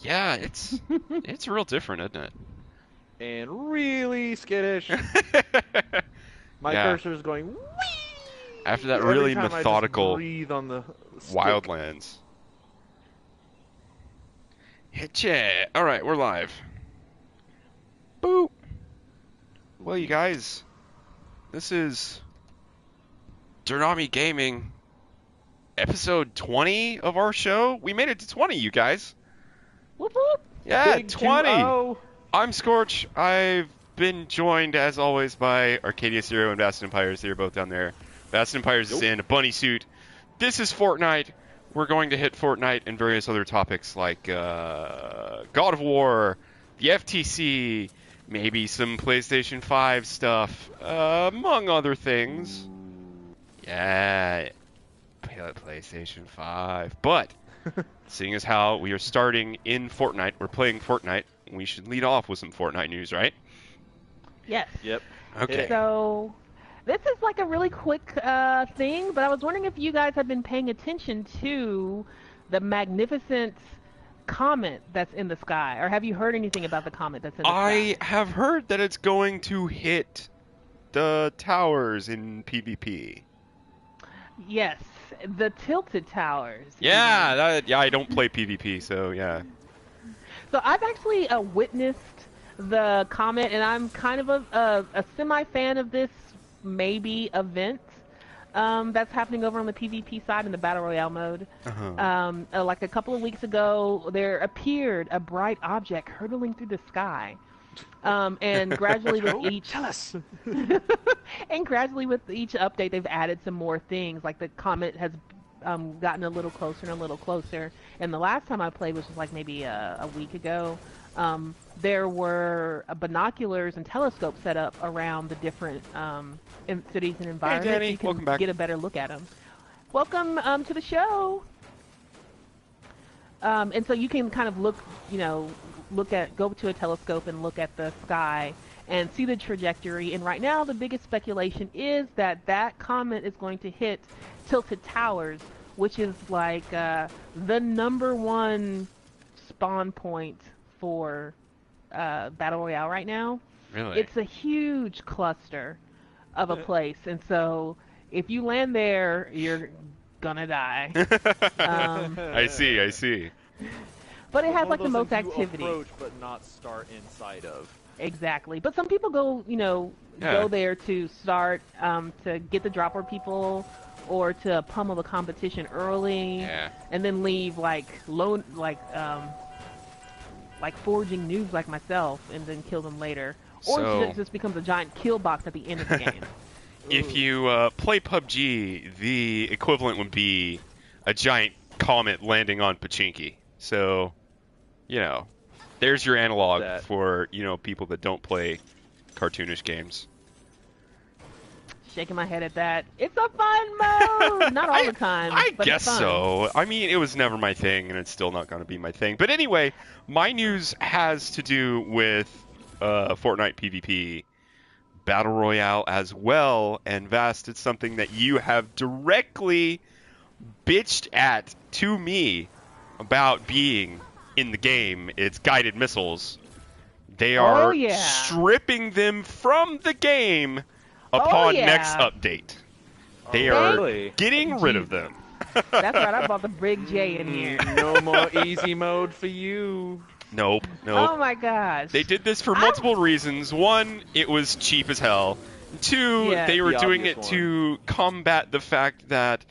Yeah, it's real different, isn't And really skittish. it? My Yeah. cursor is going whee After that every really time I just methodical breathe on the stick. Wildlands. Hit ya! Alright, we're live. Boop! Well, you guys, this is DerNami Gaming, episode 20 of our show. We made it to 20, you guys. Whoop whoop. Yeah, Big 20! 2-0. I'm Scorch. I've been joined, as always, by Arcadia Zero and Vast Empires. They're both down there. Vast Empires is in a bunny suit. This is Fortnite. We're going to hit Fortnite and various other topics like God of War, the FTC, maybe some PlayStation 5 stuff, among other things. Yeah, PlayStation 5. But, seeing as how we are starting in Fortnite, we're playing Fortnite, we should lead off with some Fortnite news, right? Yes. Yep. Okay. So, this is like a really quick thing, but I was wondering if you guys have been paying attention to the magnificent comet that's in the sky, or have you heard anything about the comet that's in the I sky? have heard that it's going to hit the towers in PvP. Yes, the tilted towers. Yeah, I don't play PvP, so yeah. So I've actually witnessed the comet, and I'm kind of a semi-fan of this maybe event that's happening over on the PvP side in the Battle Royale mode. Uh-huh. Like a couple of weeks ago, there appeared a bright object hurtling through the sky. And gradually with each Tell us. and gradually with each update, they've added some more things. Like the comet has gotten a little closer and a little closer. And the last time I played, which was like maybe a week ago, there were binoculars and telescopes set up around the different cities and environments. Danny, so you can welcome back. get a better look at them. Welcome to the show. And so you can kind of look go to a telescope and look at the sky and see the trajectory. And right now, the biggest speculation is that that comet is going to hit Tilted Towers, which is like the #1 spawn point for Battle Royale right now. Really? It's a huge cluster of a place, and so if you land there, you're gonna die. I see. But it has One like of the those most things you activity. approach, but not start inside of. Exactly. But some people go, Yeah. go there to start to get the dropper people or to pummel the competition early, Yeah. and then leave like foraging noobs like myself, and then kill them later. Or So- it just becomes a giant kill box at the end of the game. If you play PUBG, the equivalent would be a giant comet landing on Pachinki. So, there's your analog That- for, people that don't play cartoonish games. Shaking my head at that. It's a fun mode! Not all the time, I but guess it's fun. so. I mean, it was never my thing, and it's still not going to be my thing. But anyway, my news has to do with Fortnite PvP, Battle Royale as well, and Vast, it's something that you have directly bitched at to me about being in the game. It's guided missiles. They are yeah. stripping them from the game Oh, upon yeah. next update. They Oh, are really? getting rid of them. That's right, I brought the Brig J in here. No more easy mode for you. Nope. Oh my gosh. They did this for multiple reasons. One, it was cheap as hell. Two, Yeah. they were The doing obvious it to combat the fact that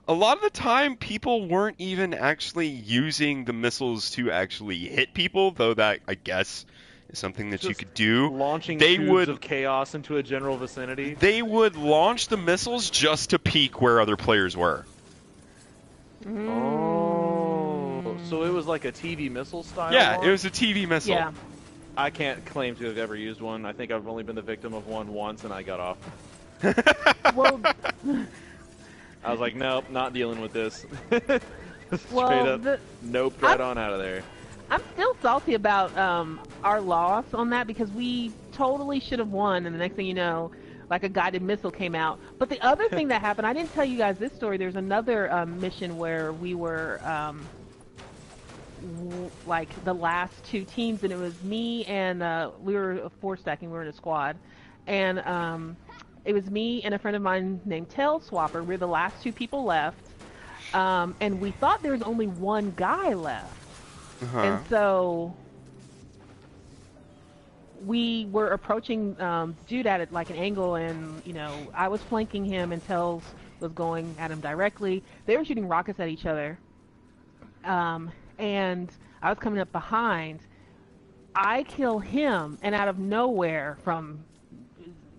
a lot of the time people weren't even actually using the missiles to actually hit people, though that, I guess, is something that you Just could do. Launching They tubes would- of chaos into a general vicinity. They would launch the missiles just to peek where other players were. Oh, so it was like a TV missile style? Yeah, launch? it was a TV missile. Yeah. I can't claim to have ever used one. I think I've only been the victim of one once, and I got off. Well, I was like, nope, not dealing with this. Straight well, up, nope, right on out of there. I'm still salty about our loss on that because we totally should have won, and the next thing you know, like a guided missile came out. But the other thing that happened, I didn't tell you guys this story. There's another mission where we were like the last two teams, and it was me and we were four stacking. We were in a squad, and it was me and a friend of mine named Tail Swapper. We're the last two people left, and we thought there was only one guy left, and so we were approaching dude at it like an angle, and I was flanking him, and Tails was going at him directly. They were shooting rockets at each other, and I was coming up behind. I kill him, and out of nowhere, from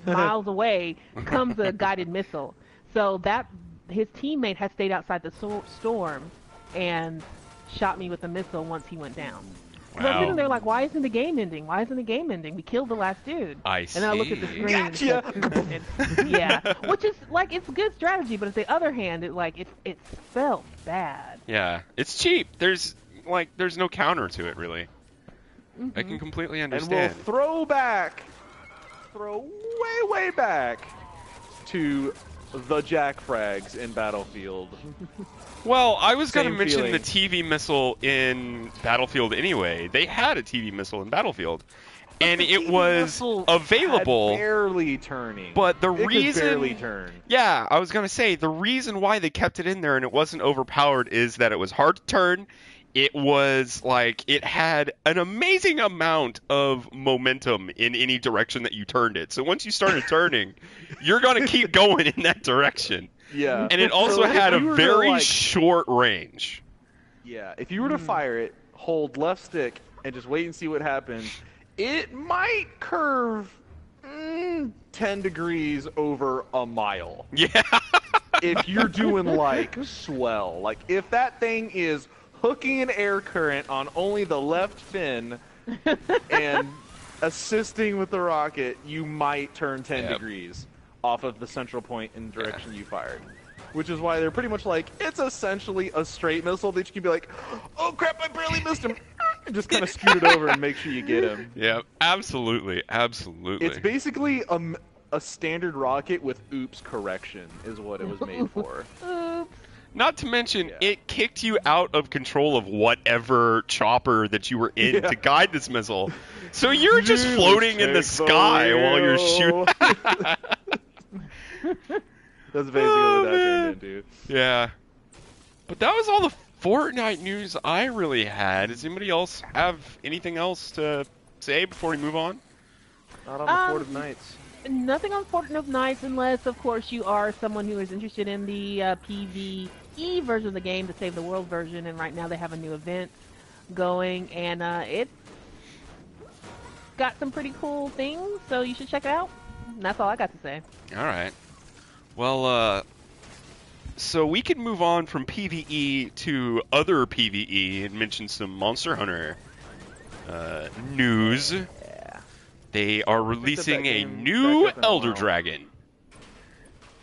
miles away, comes a guided missile. So that his teammate had stayed outside the storm and shot me with a missile once he went down. So I'm sitting there like, why isn't the game ending? Why isn't the game ending? We killed the last dude. I see. And then I look at the screen. Gotcha. Yeah, which is like, it's good strategy, but on the other hand, it felt bad. Yeah, it's cheap. There's no counter to it really. I can completely understand. And we'll throw way back to the Jack Frags in Battlefield. Well, I was going to Same mention feeling. the TV missile in Battlefield anyway. They had a TV missile in Battlefield, and it was available. Barely turning. But the it reason, could barely turn. Yeah, I was going to say the reason why they kept it in there and it wasn't overpowered is that it was hard to turn. It was like it had an amazing amount of momentum in any direction that you turned it. So once you started turning, you're going to keep going in that direction. Yeah. And it also had a very to, short range. Yeah, if you were to fire it, hold left stick, and just wait and see what happens, it might curve 10 degrees over a mile. Yeah. If you're doing, like, swell. Like, if that thing is hooking an air current on only the left fin and assisting with the rocket, you might turn 10 degrees off of the central point in the direction you fired. Which is why they're pretty much like, it's essentially a straight missile that you can be like, oh crap, I barely missed him. And just kind of scoot it over and make sure you get him. Yeah, absolutely, absolutely. It's basically a standard rocket with oops correction is what it was made for. Not to mention, it kicked you out of control of whatever chopper that you were in to guide this missile. So you're just floating in the sky while you're shooting. That's basically what that turned into. Yeah. But that was all the Fortnite news I really had. Does anybody else have anything else to say before we move on? Not on the Fort of Nights. Nothing on Fort of Nights, unless, of course, you are someone who is interested in the PvE version of the game, the Save the World version, and right now they have a new event going, and it's got some pretty cool things, so you should check it out. And that's all I got to say. All right. Well, so we can move on from PvE to other PvE and mention some Monster Hunter news. They are releasing a new Elder Dragon.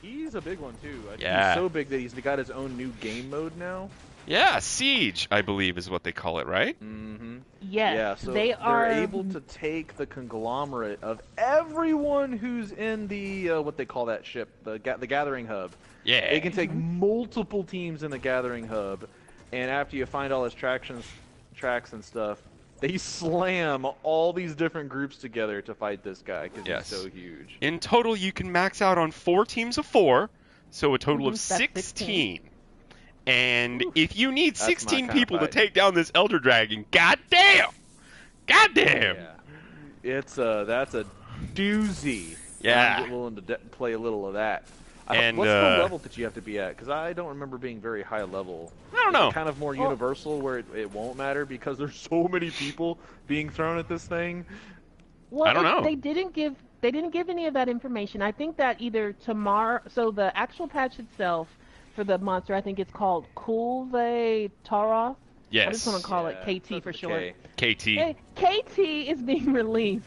He's a big one, too. Yeah. He's so big that he's got his own new game mode now. Yeah, Siege, I believe, is what they call it, right? Mm-hmm. Yes, yeah, so they're able to take the conglomerate of everyone who's in the, what they call that ship, the Gathering Hub. Yeah. They can take multiple teams in the Gathering Hub, and after you find all his tracks and stuff, they slam all these different groups together to fight this guy, because he's so huge. In total, you can max out on 4 teams of 4, so a total of 16. And if you need 16 people to take down this Elder Dragon, goddamn! Goddamn! Yeah. That's a doozy. Yeah. I'm willing to play a little of that. And, what's the level that you have to be at? Because I don't remember being very high level. I don't know. Kind of more universal where it won't matter because there's so many people being thrown at this thing. Well, I don't know. They didn't give any of that information. I think that either tomorrow, so the actual patch itself for the monster, I think it's called Kulve Taroth. Yes. I just want to call it KT for short. KT. KT is being released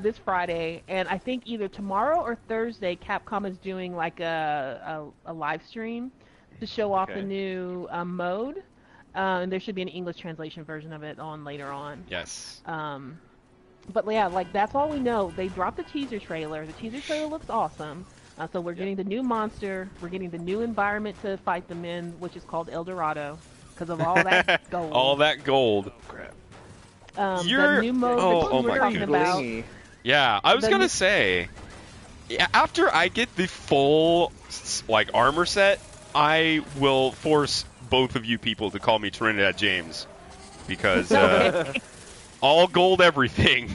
this Friday, and I think either tomorrow or Thursday, Capcom is doing like a live stream to show off the new mode. And there should be an English translation version of it on later on. Yes. But yeah, like that's all we know. They dropped the teaser trailer. The teaser trailer looks awesome. So we're getting the new monster. We're getting the new environment to fight them in, which is called El Dorado. because of all that gold. All that gold. Crap. The new mode that you were my talking goodness. about. Blingy. Yeah, I was The gonna new- say, after I get the full like armor set, I will force both of you people to call me Trinidad James, because all gold everything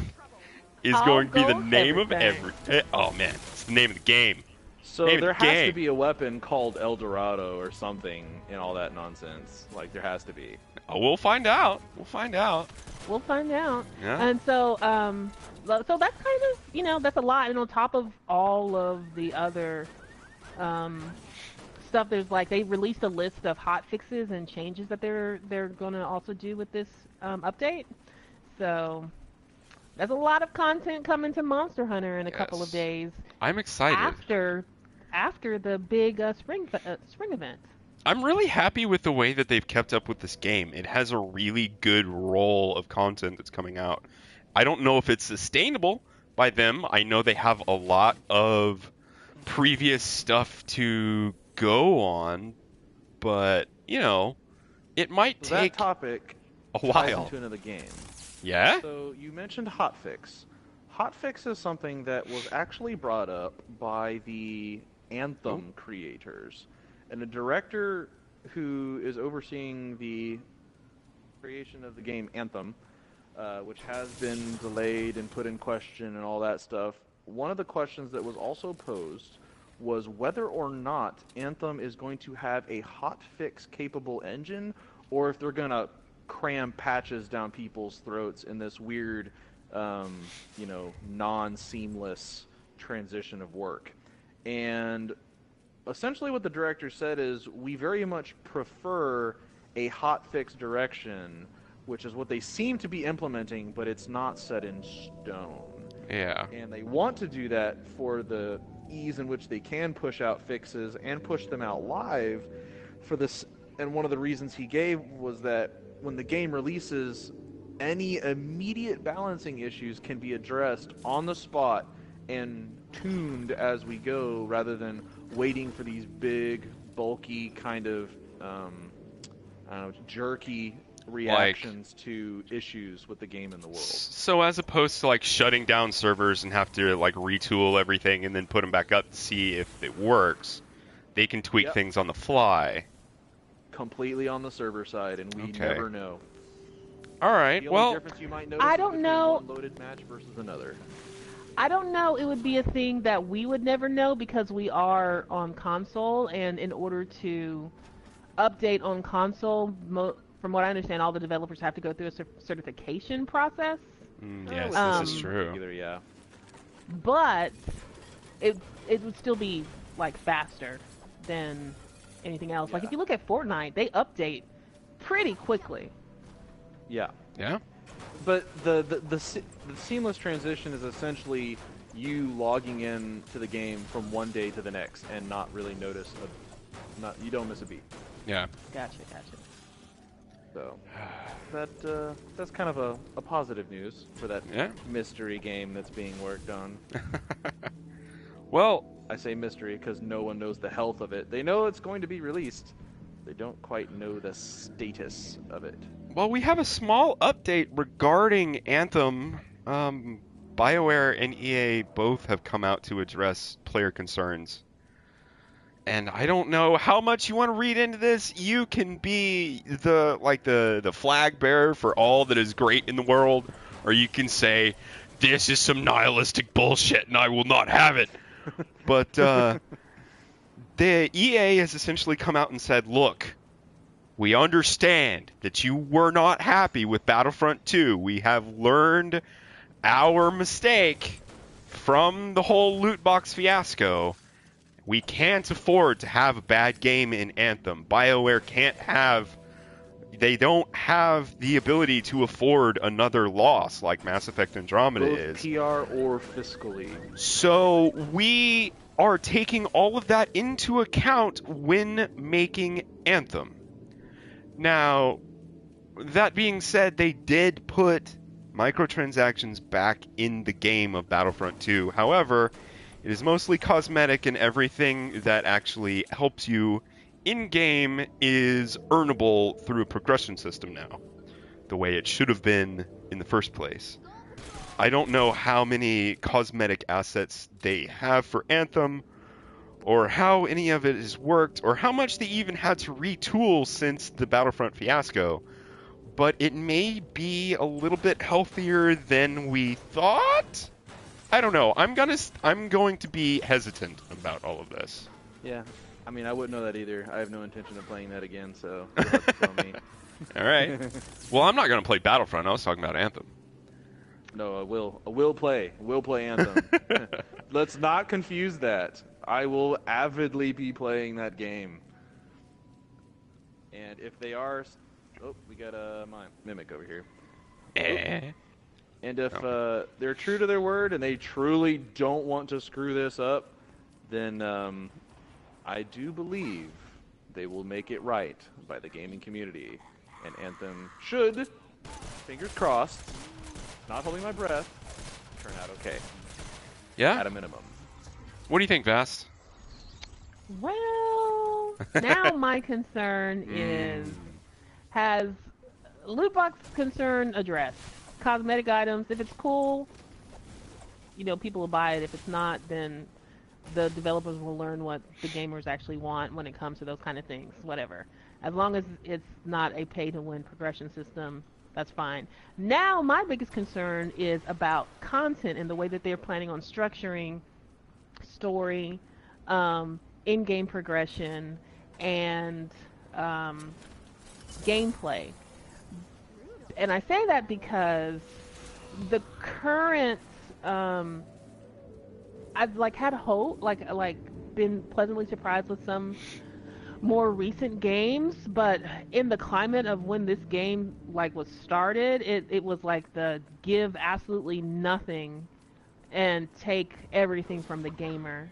is All going to be the gold name of everything. Oh man, it's the name of the game. So Name of there the has to game. be a weapon called El Dorado or something in all that nonsense. Like, there has to be. Oh, we'll find out. We'll find out. We'll find out. Yeah. And so, so that's kind of, that's a lot. And on top of all of the other stuff, there's like they released a list of hot fixes and changes that they're going to also do with this update. So there's a lot of content coming to Monster Hunter in a couple of Yes. days I'm excited. after the big spring event. I'm really happy with the way that they've kept up with this game. It has a really good roll of content that's coming out. I don't know if it's sustainable by them. I know they have a lot of previous stuff to go on, but, it might So take that topic a ties while. into another game. Yeah? So you mentioned hotfix. Hotfix is something that was actually brought up by the Anthem creators, and the director who is overseeing the creation of the game Anthem, which has been delayed and put in question and all that stuff. One of the questions that was also posed was whether or not Anthem is going to have a hotfix capable engine, or if they're going to cram patches down people's throats in this weird, non-seamless transition of work. And essentially what the director said is, we very much prefer a hotfix direction, which is what they seem to be implementing, but it's not set in stone. Yeah. And they want to do that for the ease in which they can push out fixes and push them out live for this. And one of the reasons he gave was that when the game releases, any immediate balancing issues can be addressed on the spot and tuned as we go, rather than waiting for these big, bulky, kind of jerky reactions to issues with the game in the world. So as opposed to shutting down servers and have to retool everything and then put them back up to see if it works, they can tweak things on the fly. Completely on the server side, and we never know. All right. The well, only difference you might notice I is don't between know. one loaded match versus another. I don't know. It would be a thing that we would never know because we are on console, and in order to update on console, from what I understand, all the developers have to go through a certification process. Yes, this is true. Either, yeah. But it would still be faster than anything else. Like if you look at Fortnite, they update pretty quickly. Yeah. Yeah. But the seamless transition is essentially you logging in to the game from one day to the next and not really notice you don't miss a beat. Yeah. Gotcha. So that's kind of a positive news for that mystery game that's being worked on. Well, I say mystery because no one knows the health of it. They know it's going to be released. They don't quite know the status of it. Well, we have a small update regarding Anthem. BioWare and EA both have come out to address player concerns. And I don't know how much you want to read into this. You can be the flag bearer for all that is great in the world, or you can say, this is some nihilistic bullshit and I will not have it. But the EA has essentially come out and said, look, we understand that you were not happy with Battlefront 2. We have learned our mistake from the whole loot box fiasco. We can't afford to have a bad game in Anthem. BioWare they don't have the ability to afford another loss like Mass Effect Andromeda is. PR or fiscally. So we are taking all of that into account when making Anthem. Now, that being said, they did put microtransactions back in the game of Battlefront 2. However, it is mostly cosmetic, and everything that actually helps you in-game is earnable through a progression system now, the way it should have been in the first place. I don't know how many cosmetic assets they have for Anthem, or how any of it has worked, or how much they even had to retool since the Battlefront fiasco, but it may be a little bit healthier than we thought? I don't know. I'm going to be hesitant about all of this. Yeah. I mean, I wouldn't know that either. I have no intention of playing that again, so you'll have to tell me. All right. Well, I'm not going to play Battlefront. I was talking about Anthem. No, I will. I will play. Will play Anthem. Let's not confuse that. I will avidly be playing that game. And if they are... Oh, we got a Mimic over here. And if they're true to their word and they truly don't want to screw this up, then I do believe they will make it right by the gaming community. And Anthem should, fingers crossed, not holding my breath, turn out okay. Yeah? At a minimum. What do you think, Vast? Well, now my concern is, has loot box concern addressed? Cosmetic items, if it's cool, people will buy it. If it's not, then the developers will learn what the gamers actually want when it comes to those kind of things, whatever. As long as it's not a pay-to-win progression system, that's fine. Now, my biggest concern is about content and the way that they're planning on structuring story, in-game progression, and gameplay. And I say that because the current, I've had hope, been pleasantly surprised with some more recent games, but in the climate of when this game was started, it was like the give absolutely nothing and take everything from the gamer.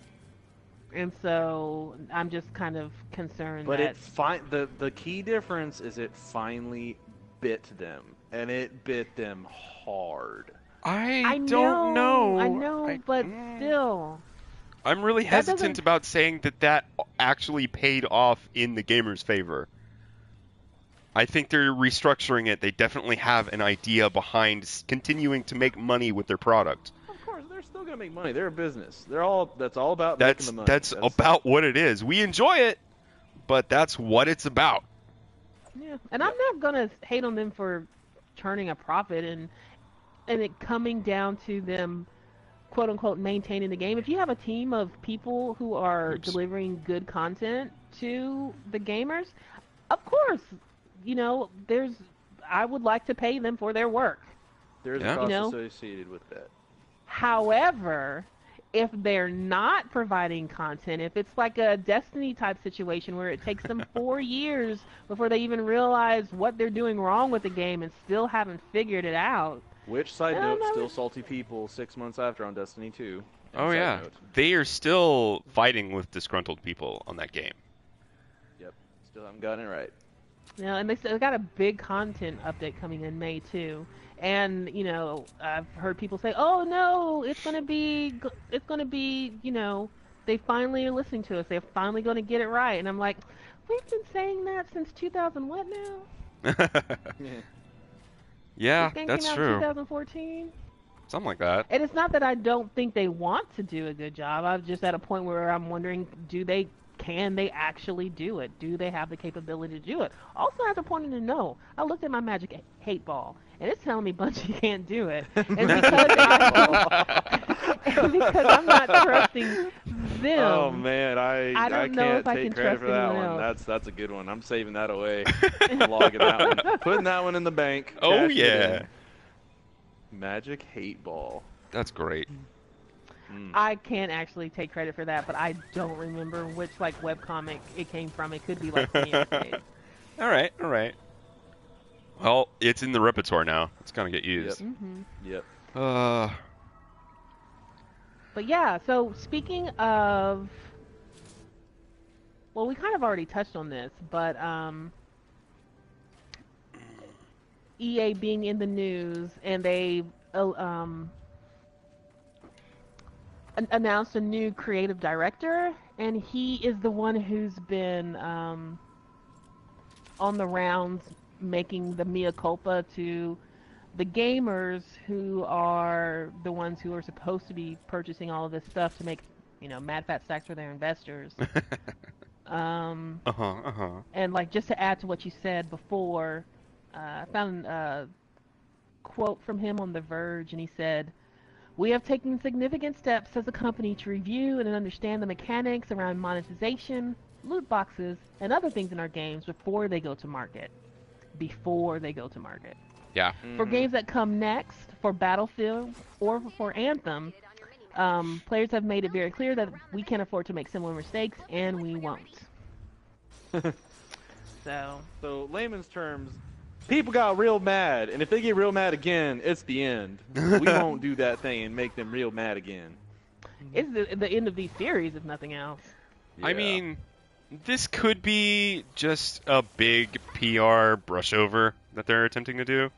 And so I'm just kind of concerned but that... the key difference is it finally bit them, and it bit them hard. I don't know. I know, but still. I'm really hesitant about saying that actually paid off in the gamer's favor. I think they're restructuring it. They definitely have an idea behind continuing to make money with their product. Of course, they're still gonna make money. They're a business. That's all about making the money. That's about what it is. We enjoy it, but that's what it's about. Yeah, and I'm not gonna hate on them for turning a profit and it coming down to them, quote unquote, maintaining the game. If you have a team of people who are delivering good content to the gamers, of course, I would like to pay them for their work. There's a cost associated with that. However, if they're not providing content, if it's like a Destiny type situation where it takes them 4 years before they even realize what they're doing wrong with the game and still haven't figured it out. Which, side note, still salty people 6 months after on Destiny 2. Oh, yeah. They are still fighting with disgruntled people on that game. Yep. Still haven't gotten it right. And they got a big content update coming in May, too. And, I've heard people say, oh, no, it's going to be, they finally are listening to us. They're finally going to get it right. And I'm like, we've been saying that since 2000 what now? Yeah, that's came out true. 2014? Something like that. And it's not that I don't think they want to do a good job. I'm just at a point where I'm wondering, can they actually do it? Do they have the capability to do it? Also, as a point to know, I looked at my Magic 8 ball, and it's telling me Bungie can't do it. And because I'm not trusting them. Oh man, I don't know can't if I take can credit trust for that anyone one. else. That's a good one. I'm saving that away. Logging that one. Putting that one in the bank. Oh Cashing it yeah. in. Magic 8 ball. That's great. I can't actually take credit for that, but I don't remember which webcomic it came from. It could be All right. Well, it's in the repertoire now. It's gonna get used. Yep. Yep. But yeah, so speaking of, well, we kind of already touched on this, but EA being in the news, and they announced a new creative director, And he is the one who's been on the rounds making the mea culpa to the gamers who are the ones who are supposed to be purchasing all of this stuff to make, mad fat stacks for their investors. And like just to add to what you said before, I found a quote from him on The Verge, and he said, "We have taken significant steps as a company to review and understand the mechanics around monetization, loot boxes, and other things in our games before they go to market." Yeah. For games that come next, for Battlefield or for Anthem, players have made it very clear that we can't afford to make similar mistakes, and we won't. So, layman's terms, people got real mad, and if they get real mad again, it's the end. We won't do that thing and make them real mad again. It's the end of these series, if nothing else. Yeah. I mean, this could be just a big PR brushover that they're attempting to do.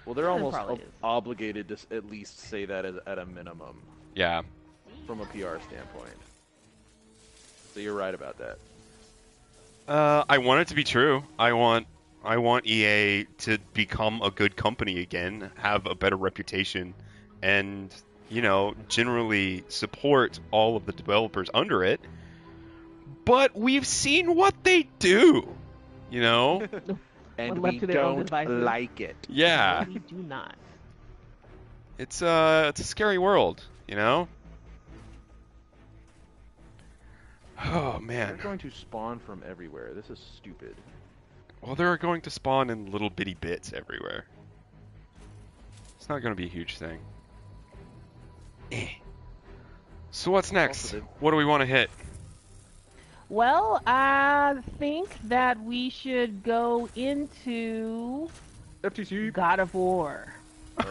Well, they're almost obligated to at least say that at a minimum. Yeah. From a PR standpoint. So you're right about that. I want it to be true. I want EA to become a good company again, have a better reputation, and, generally support all of the developers under it. But we've seen what they do, And we don't like it. Yeah. We do not. It's a scary world, Oh, man. They're going to spawn from everywhere. This is stupid. Well, they're going to spawn in little bitty bits everywhere. It's not going to be a huge thing. So what's next? What do we want to hit? Well, I think that we should go into FTC God of War. Oh.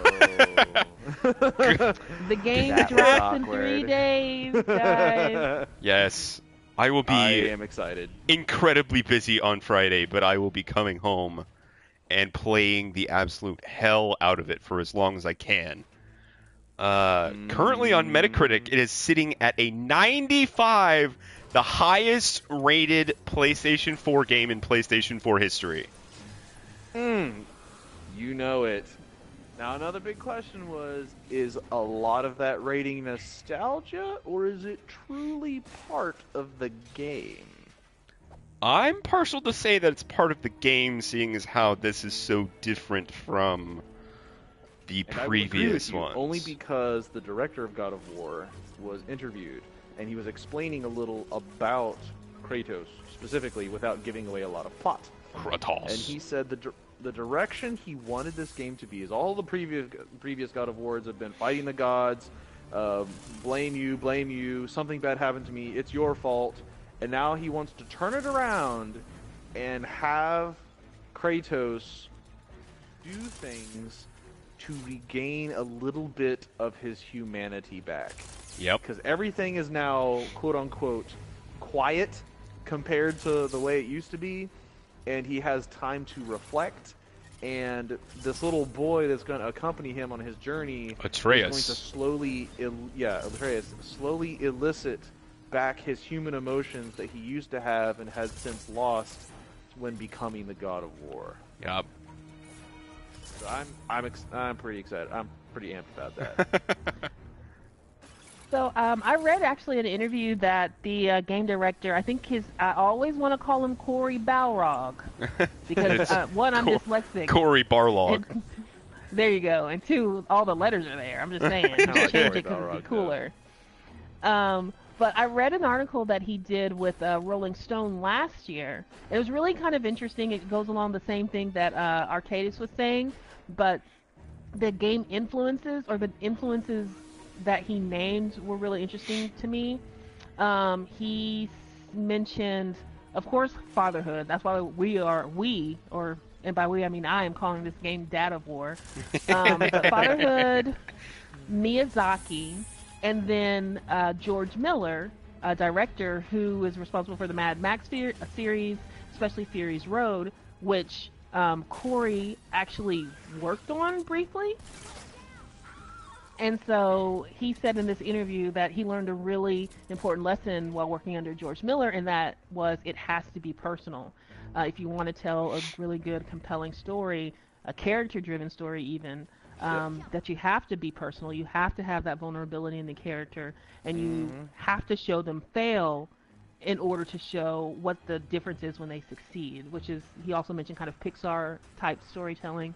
The game drops in 3 days, guys. Yes. I am excited. Incredibly busy on Friday, but I will be coming home and playing the absolute hell out of it for as long as I can. Currently on Metacritic, it is sitting at a 95, the highest rated PlayStation 4 game in PlayStation 4 history. You know it. Now, another big question is a lot of that rating nostalgia, or is it truly part of the game? I'm partial to say that it's part of the game, seeing as how this is so different from the previous ones. Only because the director of God of War was interviewed, and he was explaining a little about Kratos, specifically, without giving away a lot of plot. Kratos. And he said the direction he wanted this game to be is all the previous God of Wars have been fighting the gods, blame you, something bad happened to me, it's your fault, and now he wants to turn it around and have Kratos do things to regain a little bit of his humanity back. Yep. Because everything is now, quote-unquote, quiet compared to the way it used to be, and he has time to reflect, and this little boy that's going to accompany him on his journey Atreus. is going to slowly elicit back his human emotions that he used to have and has since lost when becoming the God of War. Yep. So I'm pretty excited. I'm pretty amped about that. So I read actually an interview that the game director, I always want to call him Cory Balrog, because one, I'm dyslexic. Cory Barlog. There you go. And two, all the letters are there. I'm just saying. Change it because it'd be cooler. But I read an article that he did with Rolling Stone last year. It was really kind of interesting. It goes along the same thing that Arcadis was saying, but the game influences, or the influences that he named, were really interesting to me. He mentioned, of course, fatherhood. That's why and by we I mean I am calling this game Dad of War. But fatherhood, Miyazaki, and then George Miller, a director who is responsible for the Mad Max series, especially Fury's Road, which Cory actually worked on briefly. And so he said in this interview that he learned a really important lesson while working under George Miller, and that was it has to be personal. If you want to tell a really good, compelling story, a character-driven story even, that you have to be personal. You have to have that vulnerability in the character, and you have to show them fail in order to show what the difference is when they succeed, which is, he also mentioned kind of Pixar-type storytelling.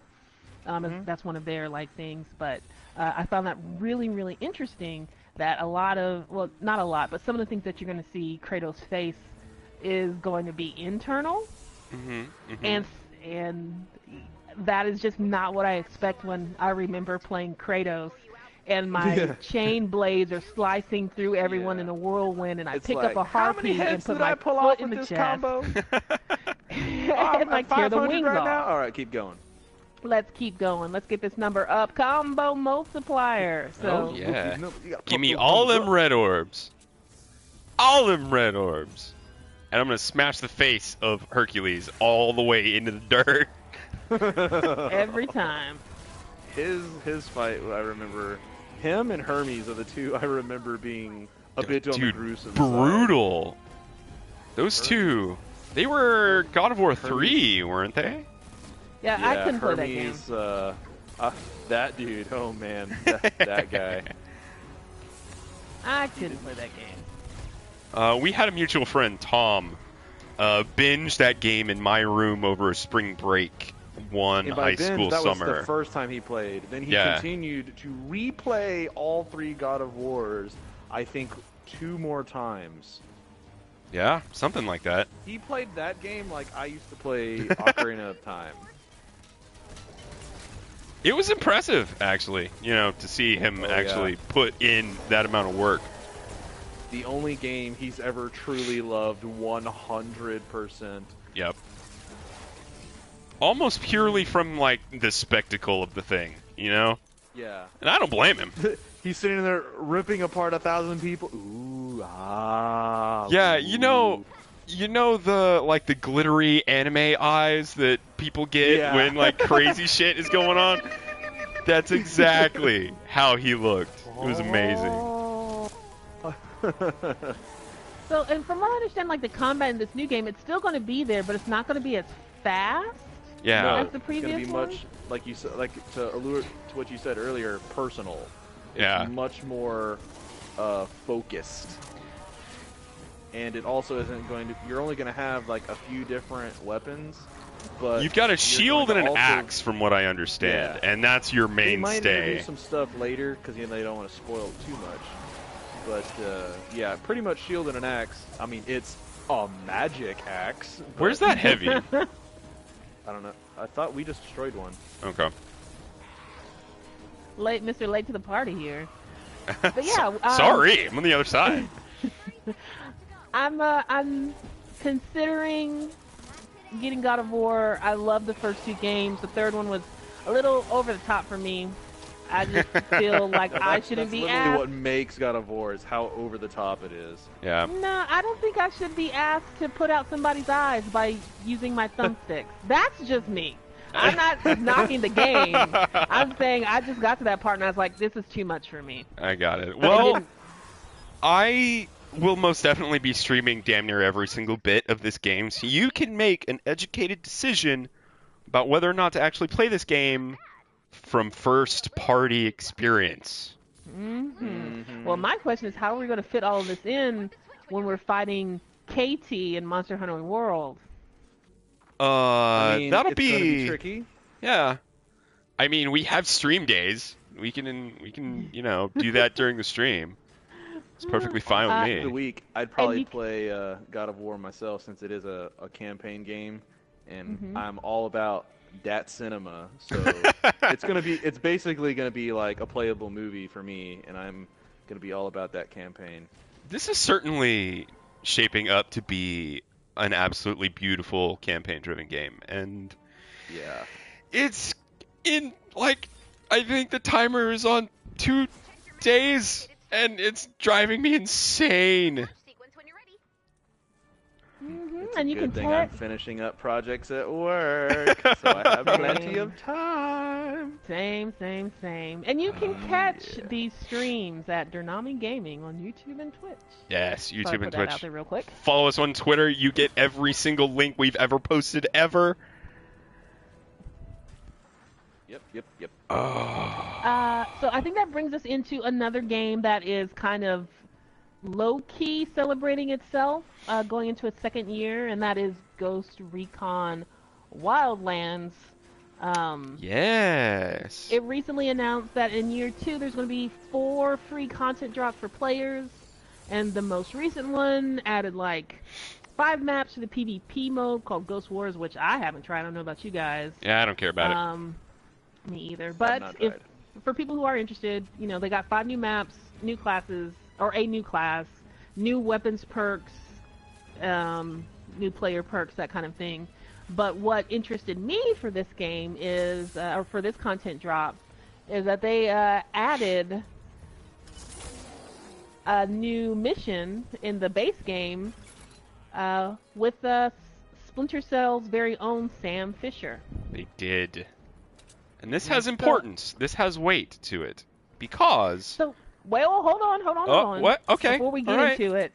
That's one of their things, but I found that really, really interesting that a lot of, well, not a lot, but some of the things that you're going to see Kratos face is going to be internal, and that is just not what I expect when I remember playing Kratos. And my chain blades are slicing through everyone in a whirlwind, and I pick up a harpy and put my foot in the chest. Combo? And tear the wings right off. now? All right, keep going. Let's keep going. Let's get this number up. Combo multiplier. So oh, yeah. Give me all them red orbs. All them red orbs. And I'm going to smash the face of Hercules all the way into the dirt. Every time. His fight, I remember, him and Hermes are the two I remember being a bit on the gruesome brutal. side. Those two, they were God of War 3, weren't they? Yeah, I couldn't play that game. That dude, oh man, that guy. I couldn't play that game. We had a mutual friend, Tom, binged that game in my room over a spring break one high school that summer. That was the first time he played. Then he continued to replay all 3 God of Wars, I think 2 more times. Yeah, something like that. He played that game like I used to play Ocarina of Time. It was impressive, actually, to see him actually put in that amount of work. The only game he's ever truly loved 100%. Yep. Almost purely from, the spectacle of the thing, Yeah. And I don't blame him. He's sitting there ripping apart 1,000 people. Ooh, Yeah, ooh. You know the glittery anime eyes that people get when crazy shit is going on? That's exactly how he looked. It was amazing. So, and from what I understand, the combat in this new game, it's still going to be there, but it's not going to be as fast as the previous it's going to be much, like you said, to allure to what you said earlier, personal. Yeah. It's much more focused. And it also isn't going to, you're only going to have a few different weapons, but you've got a shield and an axe from what I understand, and that's your mainstay. They might introduce some stuff later because they don't want to spoil it too much. But yeah, pretty much shield and an axe. I mean, it's a magic axe. Where's that heavy? I don't know. I thought we just destroyed one. Okay. Mr. Late to the party here. But yeah, sorry, I'm on the other side. I'm considering getting God of War. I love the first 2 games. The third one was a little over the top for me. I just feel like I shouldn't be asked. That's literally what makes God of War is how over the top it is. Yeah. No, I don't think I should be asked to put out somebody's eyes by using my thumbsticks. That's just me. I'm not knocking the game. I'm saying I just got to that part and I was like, this is too much for me. I got it. Well, I will most definitely be streaming damn near every single bit of this game, so you can make an educated decision about whether or not to actually play this game from first-party experience. Well, my question is, how are we going to fit all of this in when we're fighting KT in Monster Hunter World? I mean, that'll it's gonna be tricky. Yeah. I mean, we have stream days. We can do that during the stream. It's perfectly fine with me. The week, I'd probably play God of War myself since it is a campaign game, and I'm all about that cinema. So it's basically gonna be like a playable movie for me, and I'm gonna be all about that campaign. This is certainly shaping up to be an absolutely beautiful campaign-driven game, and yeah, it's in I think the timer is on 2 days, and it's driving me insane. And you good thing I'm finishing up projects at work, so I have plenty of time. Same. And you can catch these streams at DerNami Gaming on YouTube and Twitch. Yes, So I YouTube put and that Twitch. out there real quick. Follow us on Twitter. You get every single link we've ever posted ever. Yep. So I think that brings us into another game that is kind of low-key celebrating itself, going into its second year, and that is Ghost Recon Wildlands. Yes. It recently announced that in year 2 there's going to be 4 free content drops for players, and the most recent one added like 5 maps to the PvP mode called Ghost Wars, which I haven't tried. I don't know about you guys. Yeah, I don't care about it. Me either. But if for people who are interested, you know, they got 5 new maps, new classes, or a new class, new weapons perks, new player perks, that kind of thing. But what interested me for this game is, or for this content drop, is that they added a new mission in the base game with Splinter Cell's very own Sam Fisher. They did. And this has importance. This has weight to it. Because... So, well, hold on. What? Okay. Before we get into it,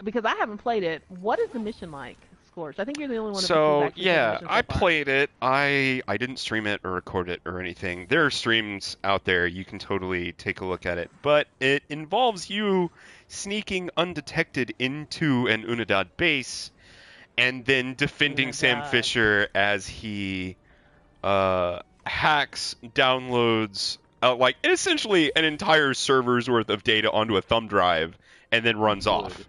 because I haven't played it, what is the mission like, Scorch? I think you're the only one of us who's actually played the mission so I far. played it. I didn't stream it or record it or anything. There are streams out there. You can totally take a look at it. But it involves you sneaking undetected into an Unidad base and then defending Sam Fisher as he hacks, downloads, like essentially an entire server's worth of data onto a thumb drive and then runs off.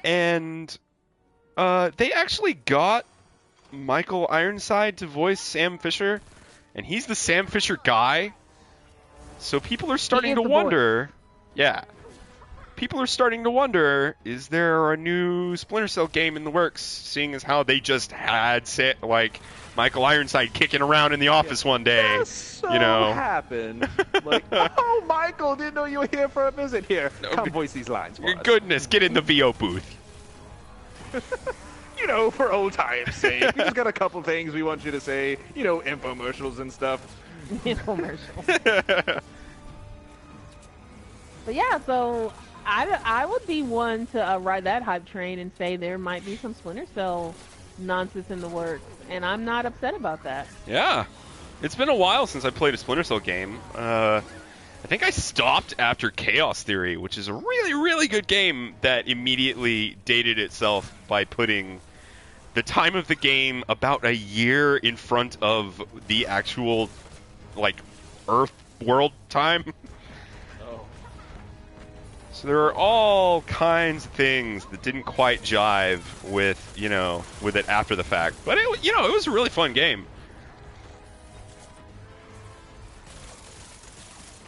And they actually got Michael Ironside to voice Sam Fisher, and he's the Sam Fisher guy. So people are starting to wonder, people are starting to wonder, is there a new Splinter Cell game in the works, seeing as how they just had, like, Michael Ironside kicking around in the office one day. Happened. Like, oh, Michael, didn't know you were here for a visit here. Come voice these lines for us. Goodness, get in the VO booth. You know, for old time's sake. We just got a couple things we want you to say. You know, infomercials and stuff. Infomercials. But yeah, so I would be one to ride that hype train and say there might be some Splinter Cell nonsense in the works, and I'm not upset about that. Yeah. It's been a while since I played a Splinter Cell game. I think I stopped after Chaos Theory, which is a really, really good game that immediately dated itself by putting the time of the game about a year in front of the actual, like, Earth world time. So there are all kinds of things that didn't quite jive with, with it after the fact. But it was a really fun game.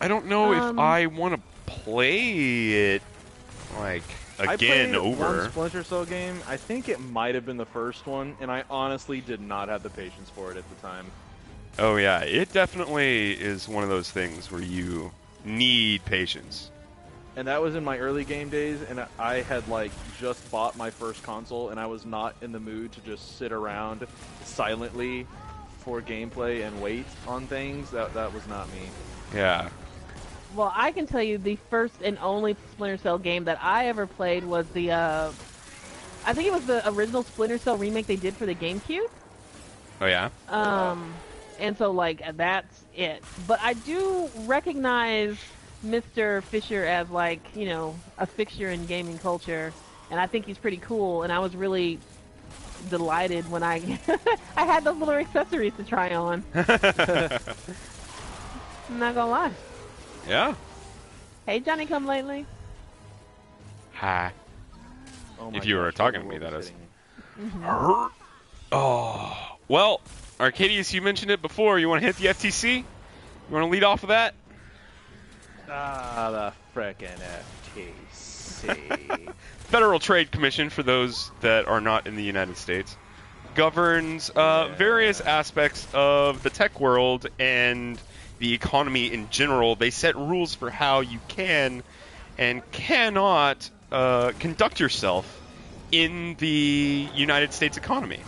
I don't know if I want to play it, like, again I played over. one Splinter Cell game. I think it might have been the first one, and I honestly did not have the patience for it at the time. Oh yeah, it definitely is one of those things where you need patience. And that was in my early game days, and I had, like, just bought my first console, and I was not in the mood to just sit around silently for gameplay and wait on things. That was not me. Yeah. Well, I can tell you the first and only Splinter Cell game that I ever played was the, I think it was the original Splinter Cell remake they did for the GameCube. Oh yeah? And so, like, that's it. But I do recognize Mr. Fisher as, like, a fixture in gaming culture, and I think he's pretty cool, and I was really delighted when I had those little accessories to try on. I'm not gonna lie. Yeah. Hey, Johnny come lately. Hi. Oh If you were talking to me, that is. Mm-hmm. Oh. Well, Arcadius, you mentioned it before. You want to hit the FTC? You want to lead off with that? The frickin' FTC. Federal Trade Commission, for those that are not in the United States, governs various aspects of the tech world and the economy in general. They set rules for how you can and cannot conduct yourself in the United States economy.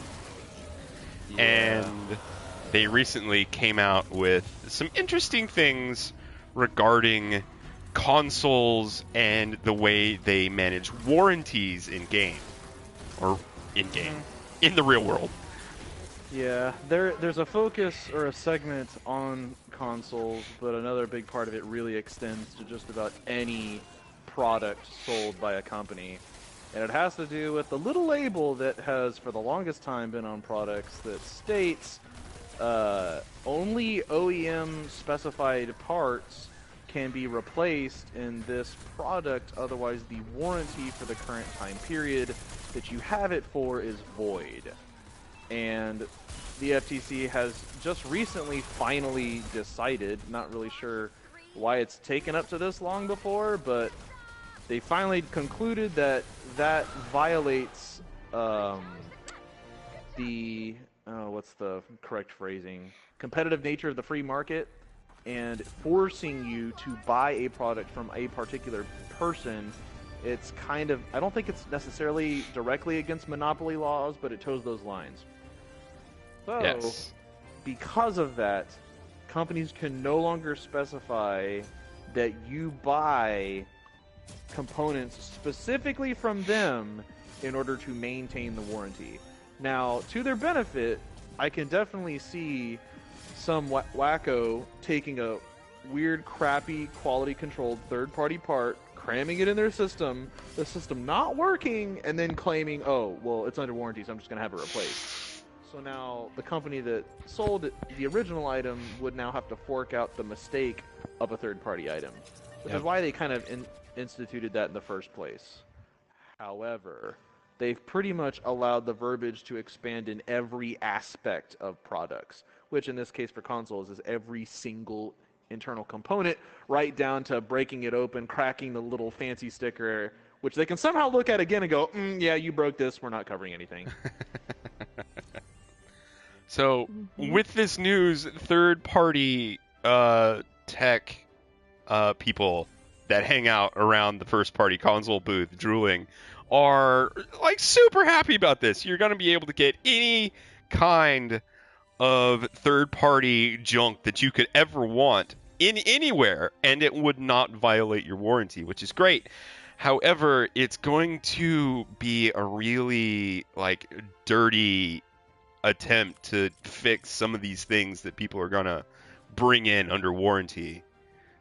and they recently came out with some interesting things regarding consoles and the way they manage warranties in game, or in the real world. Yeah, there's a focus or a segment on consoles, but another big part of it really extends to just about any product sold by a company. And it has to do with the little label that has for the longest time been on products that states only OEM specified parts can be replaced in this product, otherwise the warranty for the current time period that you have it for is void. And the FTC has just recently finally decided, not really sure why it's taken up to this long before, but they finally concluded that that violates the, what's the correct phrasing? Competitive nature of the free market, and forcing you to buy a product from a particular person. It's kind of, I don't think it's necessarily directly against monopoly laws, but it toes those lines. So, Yes. because of that, companies can no longer specify that you buy components specifically from them in order to maintain the warranty. Now, to their benefit, I can definitely see some wacko taking a weird, crappy, quality-controlled third-party part, cramming it in their system, the system not working, and then claiming, oh, well, it's under warranty, so I'm just going to have it replaced. So now the company that sold the original item would now have to fork out the mistake of a third-party item, which is why they kind of instituted that in the first place. However, they've pretty much allowed the verbiage to expand in every aspect of products, which in this case for consoles is every single internal component, right down to breaking it open, cracking the little fancy sticker, which they can somehow look at again and go, yeah, you broke this, we're not covering anything. So, with this news, third-party tech people that hang out around the first-party console booth drooling are like super happy about this. You're going to be able to get any kind of third-party junk that you could ever want in anywhere, and it would not violate your warranty, which is great. However, it's going to be a really like dirty attempt to fix some of these things that people are going to bring in under warranty.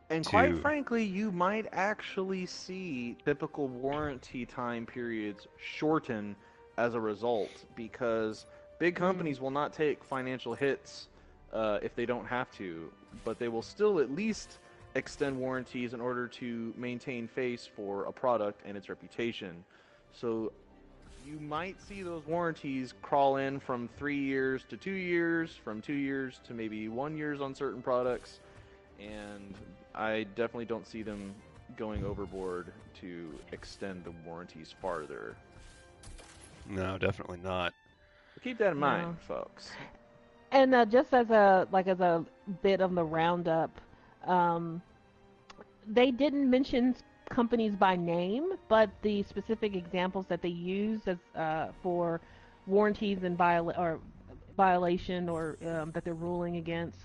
And quite frankly, you might actually see typical warranty time periods shorten as a result, because big companies will not take financial hits if they don't have to, but they will still at least extend warranties in order to maintain face for a product and its reputation. So you might see those warranties crawl in from 3 years to 2 years, from 2 years to maybe 1 year on certain products, and I definitely don't see them going overboard to extend the warranties farther. No, definitely not. Keep that in mind, folks. And just as a bit of the roundup, they didn't mention companies by name, but the specific examples that they used as for warranties and violation or that they're ruling against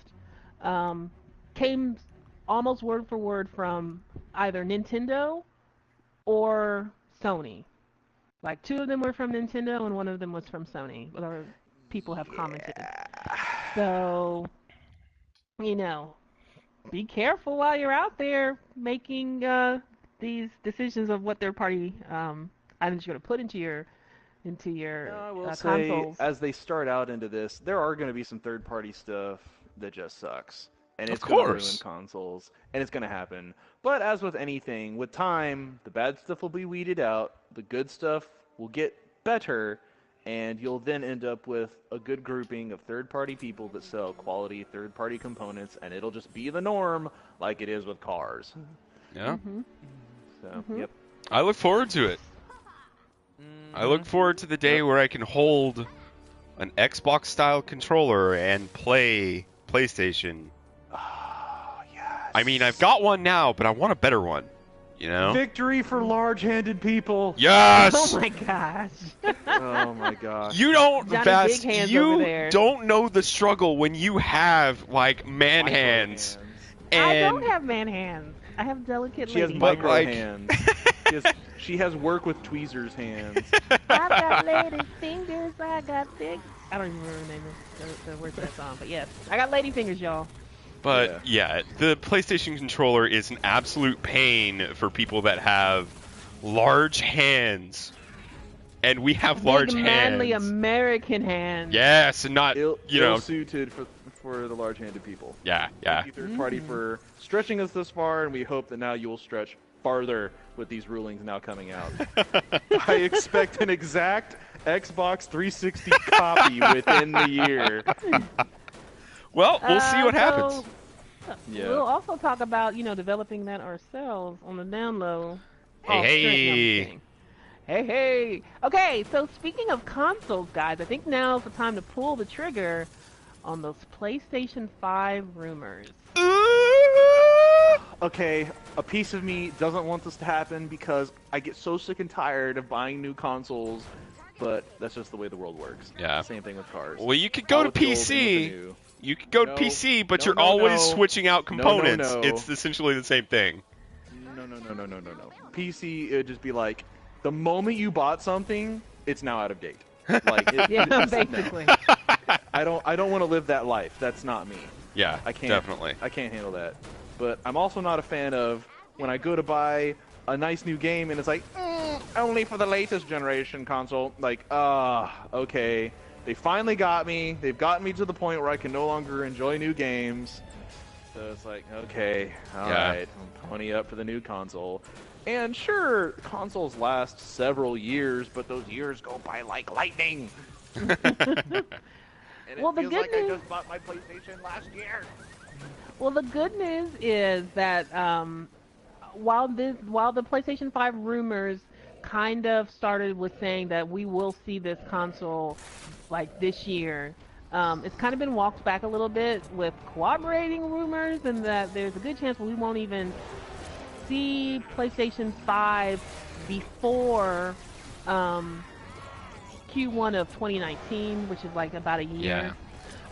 came almost word for word from either Nintendo or Sony. Like 2 of them were from Nintendo and 1 of them was from Sony. Or people have commented. So, be careful while you're out there making these decisions of what third-party items you're going to put into your I will consoles. say, as they start out into this, there are going to be some third-party stuff that just sucks. And it's going to ruin consoles, and it's going to happen. But as with anything, with time, the bad stuff will be weeded out, the good stuff will get better, and you'll then end up with a good grouping of third-party people that sell quality third-party components, and it'll just be the norm like it is with cars. Yeah. So, yep. I look forward to it. I look forward to the day where I can hold an Xbox-style controller and play PlayStation. Oh, yes. I mean, I've got one now, but I want a better one. You know? Victory for large-handed people. Yes. Oh my gosh. Oh my gosh. You don't, Johnny Vast, Big Hands over you there. don't know the struggle when you have like man Micro hands. I And don't have man hands. I have delicate She has lady But, micro like- hands. She has work with tweezers hands. I've got lady fingers, I got thick. I don't even remember the name of the words of that song, but yes. I got lady fingers, y'all. But yeah, the PlayStation controller is an absolute pain for people that have large hands. And we have large Big, manly hands. American hands. Yes, and not, you know, Ill-suited for the large-handed people. yeah. Thank you, third party, for stretching us this far, and we hope that now you will stretch farther with these rulings now coming out. I expect an exact Xbox 360 copy within the year. Well, we'll see what happens. So, Yeah. We'll also talk about, developing that ourselves on the down low. Hey, hey. Hey. Okay, so speaking of consoles, guys, I think now's the time to pull the trigger on those PlayStation 5 rumors. Okay, a piece of me doesn't want this to happen because I get so sick and tired of buying new consoles, but that's just the way the world works. Yeah. Same thing with cars. Well, you could go to Out with the old, in with the PC. new. You could go to No. PC, but No, you're no, always no. switching out No, no, components. no. It's essentially the same thing. No. PC, it would just be like, the moment you bought something, it's now out of date. Like, Yeah, no. basically. I don't want to live that life. That's not me. Yeah, I can't. definitely. I can't handle that. But I'm also not a fan of when I go to buy a nice new game and it's like, only for the latest generation console. Like, okay. They finally got me. They've gotten me to the point where I can no longer enjoy new games. So it's like, okay, all right, I'm pony up for the new console. And sure, consoles last several years, but those years go by like lightning. And Well, it the feels good like I news- just bought my PlayStation last year. Well, the good news is that while the PlayStation 5 rumors kind of started with saying that we will see this console like this year, it's kind of been walked back a little bit with corroborating rumors, and that there's a good chance we won't even see PlayStation 5 before Q1 of 2019, which is like about a year. Yeah.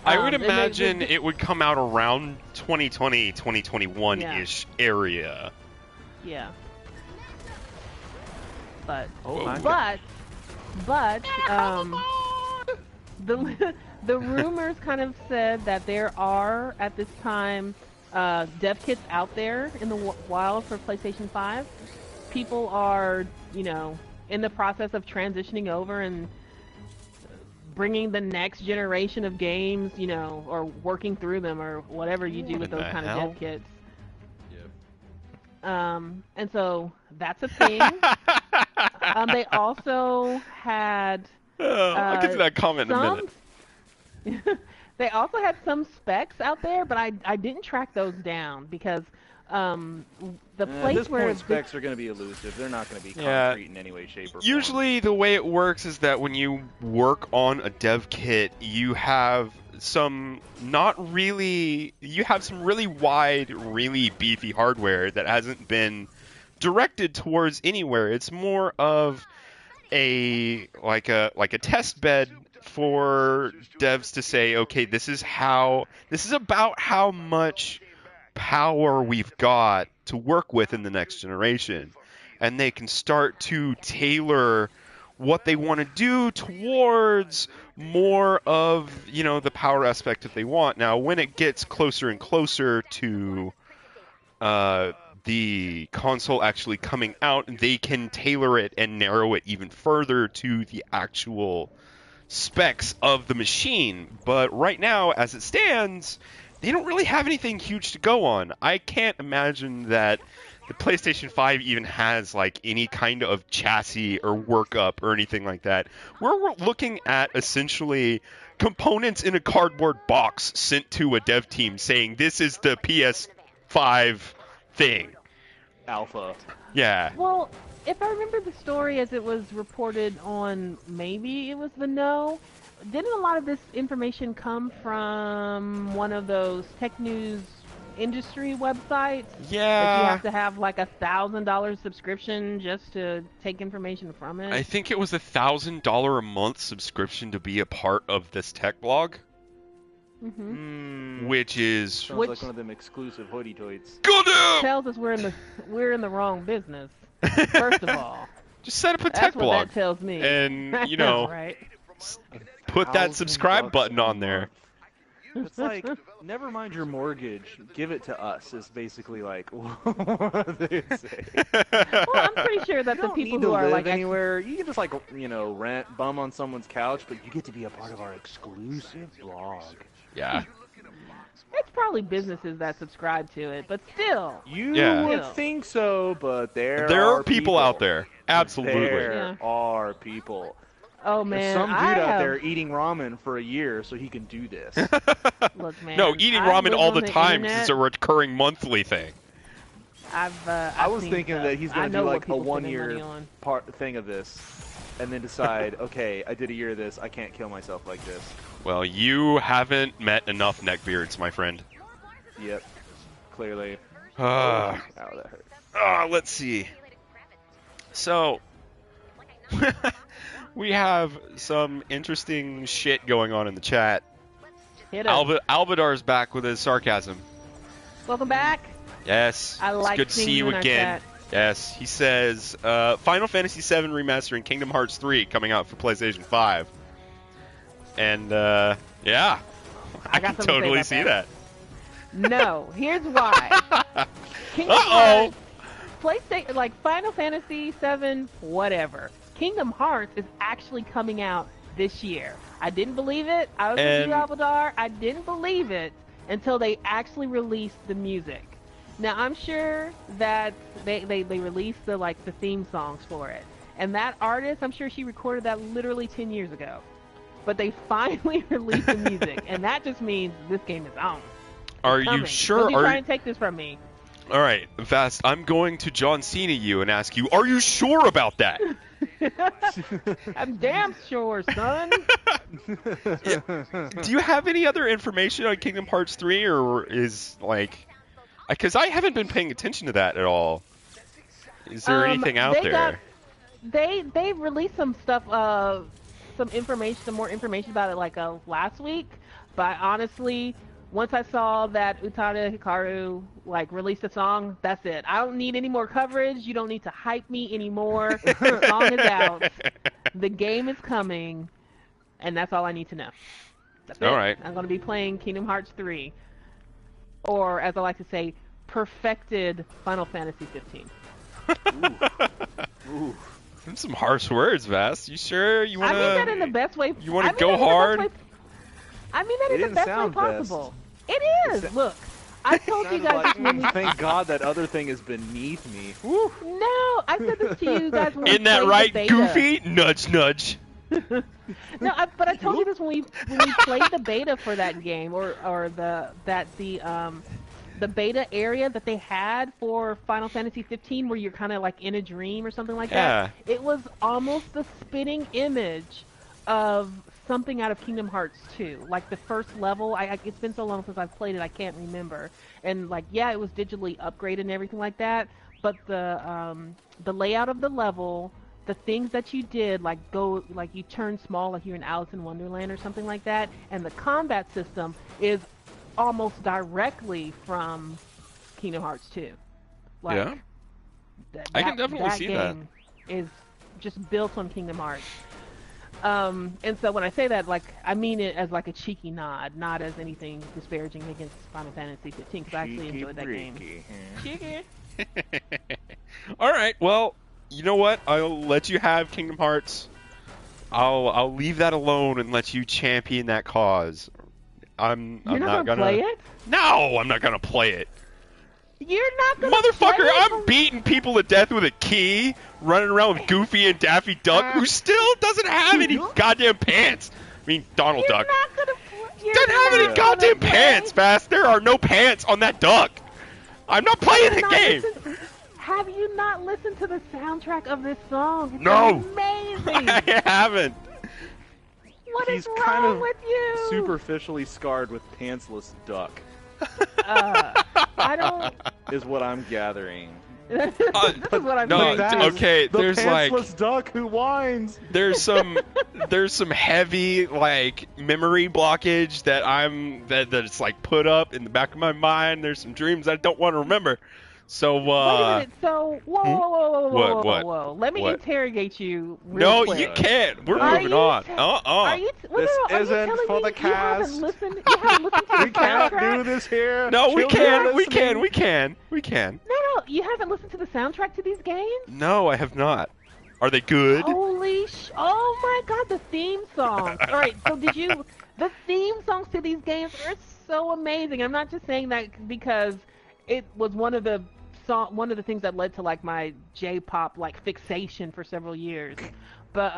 I would and imagine it would come out around 2020, 2021-ish area. Yeah. But Oh my but the rumors kind of said that there are at this time dev kits out there in the wild for PlayStation 5. People are, in the process of transitioning over and bringing the next generation of games, or working through them, or whatever you do What with in those the kind of hell? dev kits. Yep. And so that's a thing. They also had I'll get to that comment in a minute. they also had some specs out there, but I didn't track those down because the At place this where point, specs are going to be elusive. They're not going to be Yeah. concrete in any way, shape, or form. Usually the way it works is that when you work on a dev kit, you have some really wide, really beefy hardware that hasn't been directed towards anywhere. It's more of a test bed for devs to say, okay, this is about how much power we've got to work with in the next generation, and they can start to tailor what they want to do towards more of the power aspect that they want. Now, when it gets closer and closer to the console actually coming out, they can tailor it and narrow it even further to the actual specs of the machine. But right now, as it stands, they don't really have anything huge to go on. I can't imagine that the PlayStation 5 even has like any kind of chassis or workup or anything like that. We're looking at essentially components in a cardboard box sent to a dev team saying this is the PS5 thing. Alpha. Yeah. well, if I remember the story as it was reported on, maybe it was the No. Didn't a lot of this information come from one of those tech news industry websites. That you Yeah. have to have like $1,000 subscription just to take information from it. I think it was $1,000 a month subscription to be a part of this tech blog, which is Sounds like one of them exclusive hoity toits. goddamn. tells us we're in the wrong business. First of all, Just set up a that's tech what blog that tells me. and you know right? put that $1,000 subscribe button a on there. month. It's like, never mind your mortgage, give it to us. Is basically like what they say. Well, I'm pretty sure that You the don't people need to who are live like anywhere. You can just like rent, bum on someone's couch, but you get to be a part of our exclusive blog. Yeah. it's probably businesses that subscribe to it, but still. You Yeah. would Yeah. think so, but there Are people out there. Absolutely. There Yeah. are people. Oh There's man, some dude I out have, there eating ramen for a year so he can do this. Look, man. No, eating I ramen live all on the time internet. is a recurring monthly thing. I I was seen thinking stuff. that he's I going to know do what like a people spend their 1 money year on. thing of this and then decide, okay, I did a year of this, I can't kill myself like this. Well, you haven't met enough neckbeards, my friend. Yep, clearly. Uh, Ow, that hurt. let's see. So, we have some interesting shit going on in the chat. Hit us. Albadar's back with his sarcasm. Welcome back. Yes, I like it's good to seeing see you you in our again. chat. Yes, he says Final Fantasy VII Remaster and Kingdom Hearts 3 coming out for PlayStation 5. And, yeah, I got can something to say totally about see that. that. No, here's why. Kingdom Uh-oh. Hearts, PlayStation, like Final Fantasy VII, whatever. Kingdom Hearts is actually coming out this year. I didn't believe it. I was with you, Albadar. I didn't believe it until they actually released the music. Now I'm sure that they released the theme songs for it, and that artist, I'm sure she recorded that literally 10 years ago. But they finally released the music, and that just means this game is on. Are It's you coming. sure? Don't you try and take this from me. All right, Vast, I'm going to John Cena you and ask you, are you sure about that? I'm damn sure, son. Do you have any other information on Kingdom Hearts 3, or is, like... Because I haven't been paying attention to that at all. Is there anything out there? They released some stuff, some more information about it like last week. But honestly, once I saw that Utada Hikaru released a song, that's it. I don't need any more coverage. You don't need to hype me anymore. The song is out. The game is coming, and that's all I need to know. That's it. All right. I'm going to be playing Kingdom Hearts 3. Or, as I like to say, perfected Final Fantasy 15. Ooh. Some harsh words, Vast. You sure you want I to... mean that in the best way. You want I to mean go that in the best hard? way- I mean that It in the didn't best way sound best. possible. It is. Look, I told you Sounded guys like, this when we. thank God that other thing is beneath me. No, I said this to you guys when we Isn't that played right, the beta. Goofy? Nudge, nudge. No, but I told you this when we played the beta for that game, or the beta area that they had for Final Fantasy 15, where you're kind of like in a dream or something like that. It was almost the spitting image of something out of Kingdom Hearts 2. Like the first level, it's been so long since I've played it, I can't remember. And it was digitally upgraded and everything like that. But the layout of the level, the things that you did, you turn small, like you're in Alice in Wonderland or something like that, and the combat system is almost directly from Kingdom Hearts 2. Yeah. I can definitely see that. Game is just built on Kingdom Hearts. And so when I say that, I mean it as a cheeky nod, not as anything disparaging against Final Fantasy 15, because I actually enjoyed that game. Cheeky. All right. Well, you know what? I'll let you have Kingdom Hearts. I'll leave that alone and let you champion that cause. I'm not gonna play it. No, I'm not gonna play it. You're not gonna Motherfucker, play it? I'm beating people to death with a key, running around with Goofy and Daffy Duck, who still doesn't have any goddamn pants. I mean, Donald You're Duck. not gonna you're Doesn't have any not goddamn gonna pants, play. Fast. There are no pants on that duck. I'm not playing the Not game. Have you not listened to the soundtrack of this song? It's No. amazing. I haven't. What is He's kind wrong of with you? superficially scarred with pantsless duck. I don't. is what I'm gathering. This is what I'm no, saying. That is okay, the there's like pantsless duck who whines. there's some heavy like memory blockage that it's like put up in the back of my mind. There's some dreams I don't want to remember. So Wait a minute. So, What? whoa. Let me What? interrogate you real no, quick. you can't. We're Are moving you on. Are you? This are you isn't telling for me the cast. You haven't listened to the We can't soundtrack? do this here. No, we Children can. are We listening. can. We can. We can. No, you haven't listened to the soundtrack to these games? No, I have not. Are they good? Oh my god, the theme songs. All right, so the theme songs to these games are so amazing. I'm not just saying that because it was one of the things that led to like my J-pop like fixation for several years. But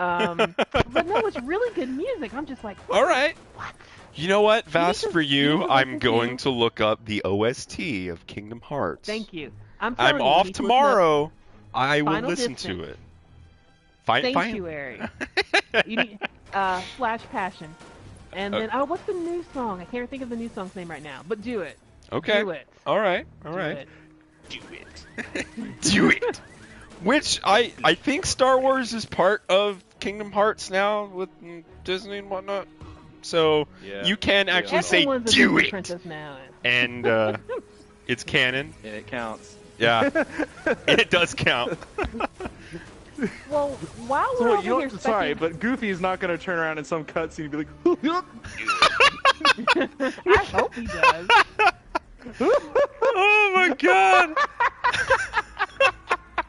but no, it's really good music. I'm just like, what? All right. What? You know what, You Vass, need to- for you you, need to I'm listen going to- to look up the OST of Kingdom Hearts. Thank you. I'm I'm telling you, you off need to listen up tomorrow. I will Final listen Distance. to it. Fine. Sanctuary. You need Flash Passion. And then what's the new song? I can't think of the new song's name right now. But do it. Okay. Do it. All right. Do it. Do it. Do it. Which I think Star Wars is part of Kingdom Hearts now with Disney and whatnot. So Yeah. you can actually say Everyone's a do Disney it, princess now. and it's canon. And it counts. Yeah, it does count. Well, while we're So over you know, here sorry, speculating, but Goofy's not going to turn around in some cutscene and be like, I hope he does. Oh my god!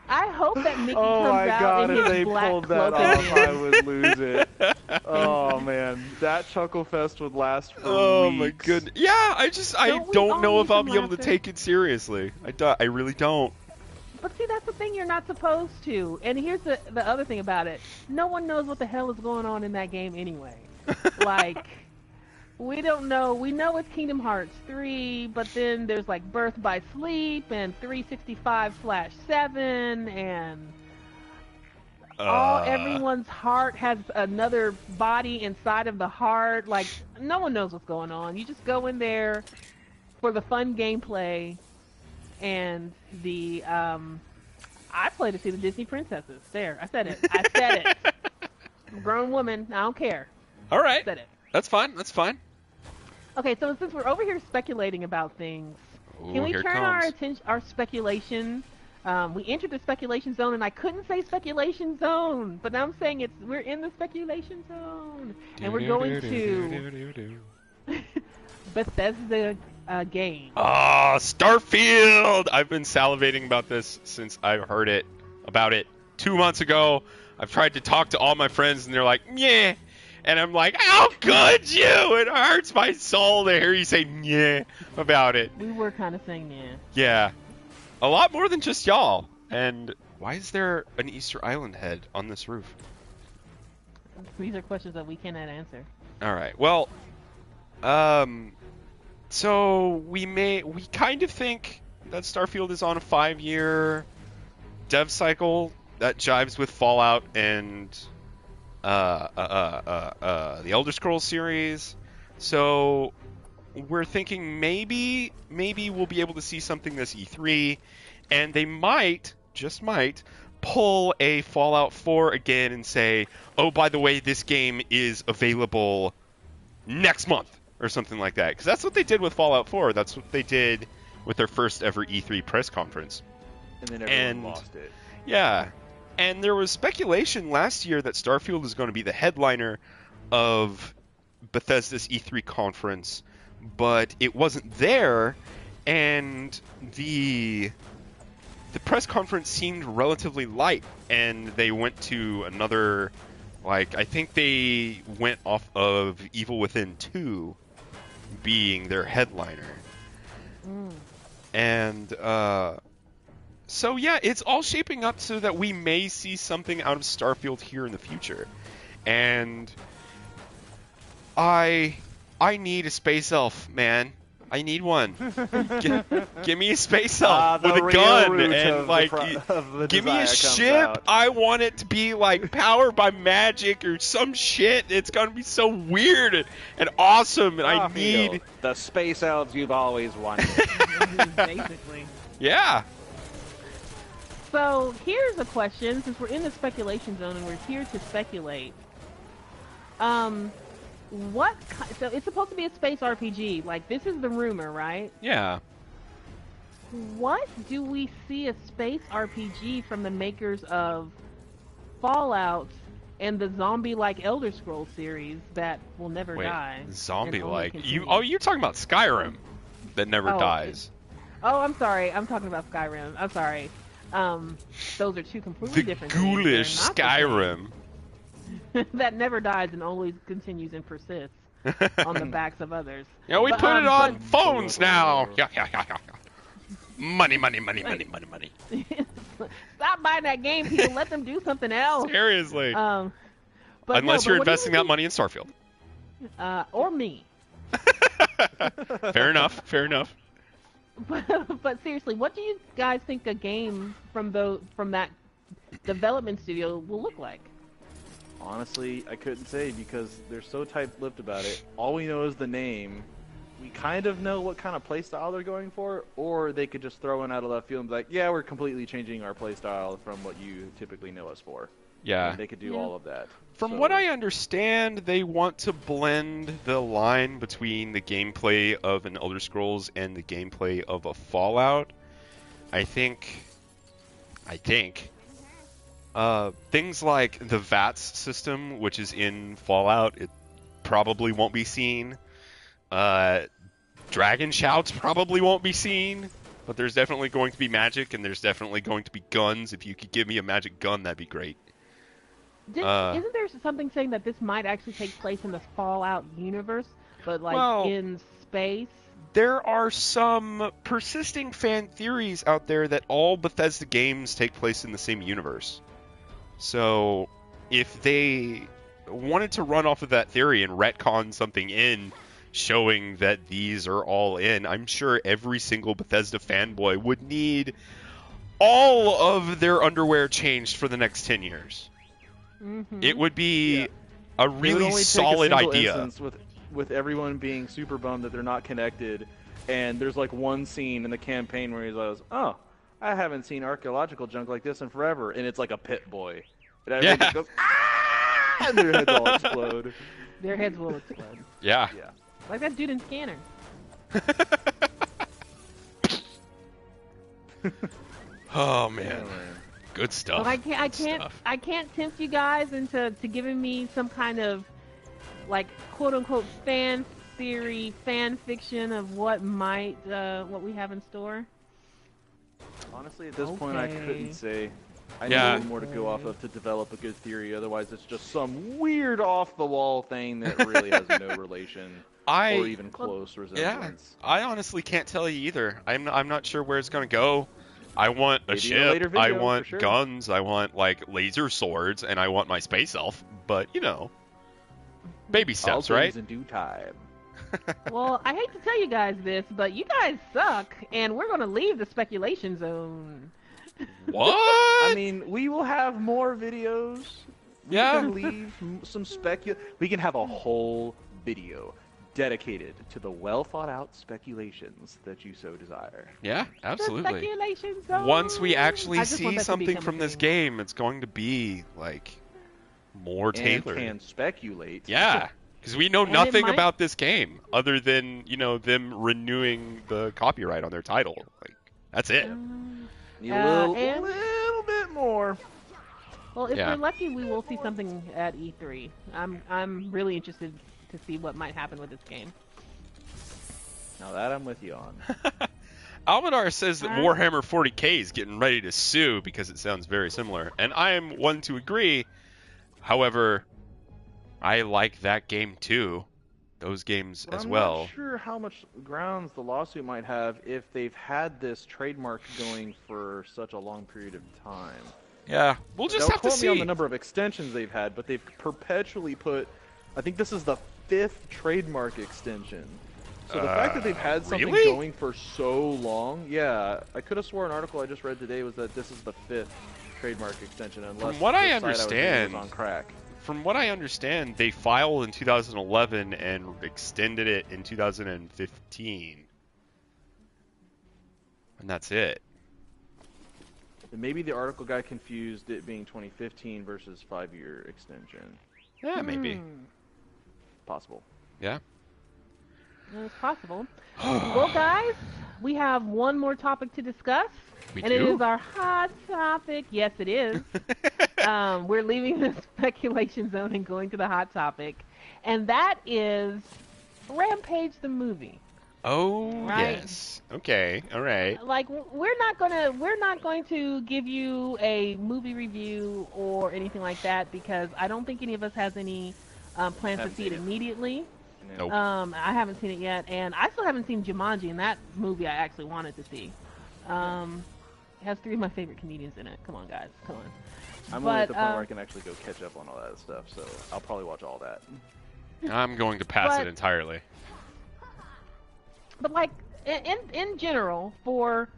I hope that Mickey "Oh comes my out god, in if his they black pulled that cloak off, again. I would lose it." Oh man, that Chuckle Fest would last for Oh my weeks. goodness. Yeah, I Don't we don't all know need if I'll some be able to laughter? take it seriously. I really don't. But see, that's the thing, you're not supposed to. And here's the other thing about it. No one knows what the hell is going on in that game anyway. Like, we don't know. We know it's Kingdom Hearts 3, but then there's like Birth by Sleep and 365/7 and everyone's heart has another body inside of the heart. Like, no one knows what's going on. You just go in there for the fun gameplay and the I play to see the Disney princesses. There, I said it. I said it. I'm a grown woman. I don't care. All right, I said it. that's fine. That's fine. Okay, so since we're over here speculating about things, can Ooh, we here turn comes. our speculation? We entered the speculation zone, and I couldn't say speculation zone, but now I'm saying we're in the speculation zone, and we're going to Bethesda game. Ah, Starfield! I've been salivating about this since I heard about it 2 months ago. I've tried to talk to all my friends, and they're like, yeah. And I'm like, how could you? It hurts my soul to hear you say, yeah, about it. We were kind of saying, yeah. Yeah. A lot more than just y'all. And why is there an Easter Island head on this roof? These are questions that we cannot answer. All right. Well, so we kind of think that Starfield is on a 5-year dev cycle that jives with Fallout and the Elder Scrolls series. So we're thinking maybe we'll be able to see something this E3, and they might, just might, pull a Fallout 4 again and say, oh, by the way, this game is available next month or something like that. Because that's what they did with Fallout 4. That's what they did with their first ever E3 press conference. And then everyone lost it. Yeah. And there was speculation last year that Starfield is going to be the headliner of Bethesda's E3 conference, but it wasn't there, and the press conference seemed relatively light, and they went to another, like, I think they went off of Evil Within 2 being their headliner. And, so yeah, it's all shaping up so that we may see something out of Starfield here in the future. And I need a space elf, man. I need one. Give me a space elf the with a real gun root and of like the give me a desire comes ship. out. I want it to be like powered by magic or some shit. It's gonna be so weird and awesome, and I need the space elves you've always wanted. Basically. yeah. So here's a question, since we're in the speculation zone and we're here to speculate. So it's supposed to be a space RPG. Like, this is the rumor, right? Yeah. What do we see a space RPG from the makers of Fallout and the zombie-like Elder Scrolls series that will never Wait, die? zombie-like? And only You? continue? Oh, you're talking about Skyrim that never Oh, dies. Oh, I'm sorry. I'm talking about Skyrim. I'm sorry. Those are two completely The different things. They're ghoulish not the Skyrim. same. That never dies and always continues and persists on the backs of others. Yeah, we But, put it on but- phones now. Yeah. Money. Stop buying that game, people. Let them do something else. Seriously. But Unless no, you're but what do investing you that money in Starfield. think- or me. Fair enough. But seriously, what do you guys think a game from that development studio will look like? Honestly, I couldn't say because they're so tight-lipped about it. All we know is the name. We kind of know what kind of playstyle they're going for, or they could just throw in out of left field and be like, yeah, we're completely changing our playstyle from what you typically know us for. Yeah. And they could do all of that. From So- what I understand, they want to blend the line between the gameplay of an Elder Scrolls and the gameplay of a Fallout. I think things like the VATS system, which is in Fallout, it probably won't be seen. Dragon Shouts probably won't be seen. But there's definitely going to be magic, and there's definitely going to be guns. If you could give me a magic gun, that'd be great. Isn't there something saying that this might actually take place in the Fallout universe, but like Well, in space? There are some persisting fan theories out there that all Bethesda games take place in the same universe. So, if they wanted to run off of that theory and retcon something in showing that these are all in, I'm sure every single Bethesda fanboy would need all of their underwear changed for the next 10 years. Mm-hmm. It would be Yeah. a It would really only take a solid single idea. instance with everyone being super bummed that they're not connected, and there's like one scene in the campaign where he goes, "Oh, I haven't seen archaeological junk like this in forever," and it's like a pit boy, and everyone just goes, "Ah!" and their heads all explode. Their heads will explode. Yeah. Yeah. Like that dude in Scanner. Oh man, good stuff. But I Good can't stuff. I can't tempt you guys into giving me some kind of like quote unquote fan theory, fan fiction of what might what we have in store. Honestly, at this point, I Okay. couldn't say. I Yeah. need more to go off of to develop a good theory. Otherwise, it's just some weird off-the-wall thing that really has no relation or even close Yeah, resemblance. I honestly can't tell you either. I'm not sure where it's gonna go. I want a Maybe in a ship. later video, I for want sure. guns. I want like laser swords, and I want my space elf. But you know, baby All steps, things right? in due time. Well, I hate to tell you guys this, but you guys suck, and we're gonna leave the speculation zone. What? I mean, we will have more videos. We Yeah. can leave some We can have a whole video dedicated to the well thought out speculations that you so desire. Yeah, The absolutely. speculation zone. Once we I actually just want see that to something become a from this thing. game, it's going to be like more And tailored. can speculate. Yeah, because we know And it nothing might- about this game other than them renewing the copyright on their title. Like that's it. Need a and- little bit more. Well, if Yeah. we're lucky, we will see something at E3. I'm really interested to see what might happen with this game. Now that I'm with you on. Almadar says that Alright. Warhammer 40k is getting ready to sue because it sounds very similar, and I am one to agree. However, I like that game too. Those games But as I'm well. not sure how much grounds the lawsuit might have if they've had this trademark going for such a long period of time. Yeah, we'll just Don't have to quote me on see. the number of extensions they've had, but they've perpetually put. I think this is the 5th trademark extension So the fact that they've had something really? going for so long, yeah, I could have swore an article I just read today was that this is the 5th trademark extension, unless From what I the site was reading understand, was on crack. From what I understand, they filed in 2011 and extended it in 2015. And that's it. And maybe the article got confused it being 2015 versus 5-year extension. Yeah, maybe. Possible. Yeah. It's possible. Well, guys, we have one more topic to discuss. We and do? it is our hot topic. Yes, it is. We're leaving the speculation zone and going to the hot topic. And that is Rampage the movie. Oh, Right. yes. Okay. All right. Like we're not going to give you a movie review or anything like that because I don't think any of us has any plans to Haven't see seen it it. immediately. Nope. I haven't seen it yet, and I still haven't seen Jumanji, and that movie I actually wanted to see. It has 3 of my favorite comedians in it. Come on, guys. Come on. I'm only at the point where I can actually go catch up on all that stuff, so I'll probably watch all that. I'm going to pass But- it entirely. But like in general, for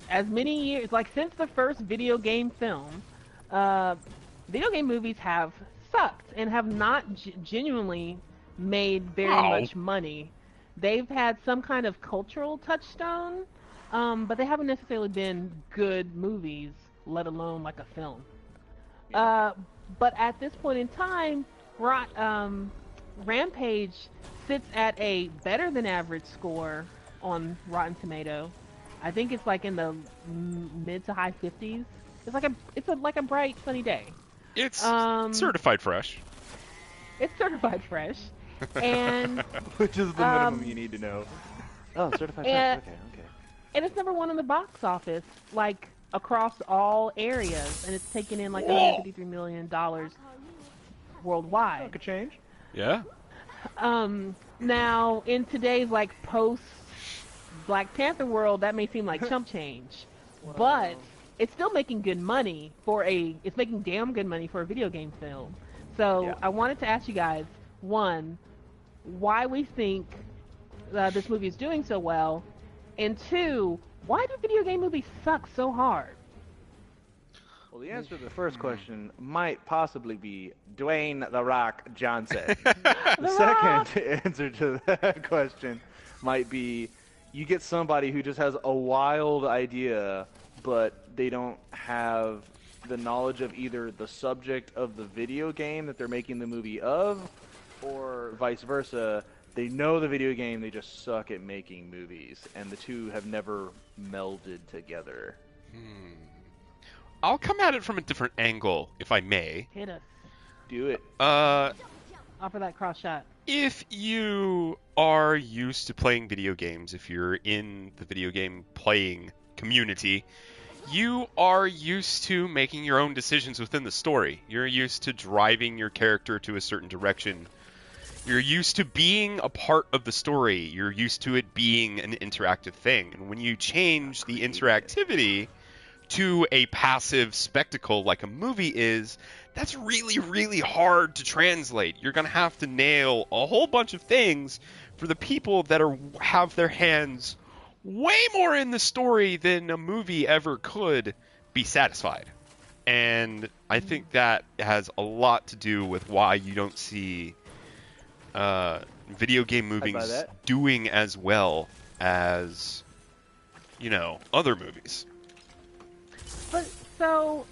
as many years, like since the first video game film, video game movies have sucked and have not genuinely made very Wow. much money. They've had some kind of cultural touchstone, but they haven't necessarily been good movies, let alone like a film. But at this point in time, Rampage sits at a better than average score on Rotten Tomato. I think it's like in the mid to high 50s. It's like a bright sunny day. It's certified fresh. It's certified fresh, and Which is the minimum you need to know. Oh, certified And- fresh. Okay. and it's #1 in the box office, like across all areas, and it's taken in like $153 million worldwide. Could change. Yeah. Now in today's like post Black Panther world, that may seem like chump change, but it's still making good money it's making damn good money for a video game film. So Yeah. I wanted to ask you guys, one, why we think this movie is doing so well, and two, why do video game movies suck so hard? Well, the answer to the first question might possibly be Dwayne "The Rock" Johnson. The The second answer to that question might be you get somebody who just has a wild idea, but they don't have the knowledge of either the subject of the video game that they're making the movie of, or vice versa. They know the video game, they just suck at making movies, and the two have never melded together. I'll come at it from a different angle, if I may. Hit us. Do it. Offer that cross shot. If you are used to playing video games, if you're in the video game playing community, you are used to making your own decisions within the story. You're used to driving your character to a certain direction. You're used to being a part of the story. You're used to it being an interactive thing. And when you change the interactivity to a passive spectacle like a movie is, that's really, really hard to translate. You're going to have to nail a whole bunch of things for the people that have their hands way more in the story than a movie ever could be satisfied. And I think that has a lot to do with why you don't see video game buy movies that. doing as well as, other movies. But so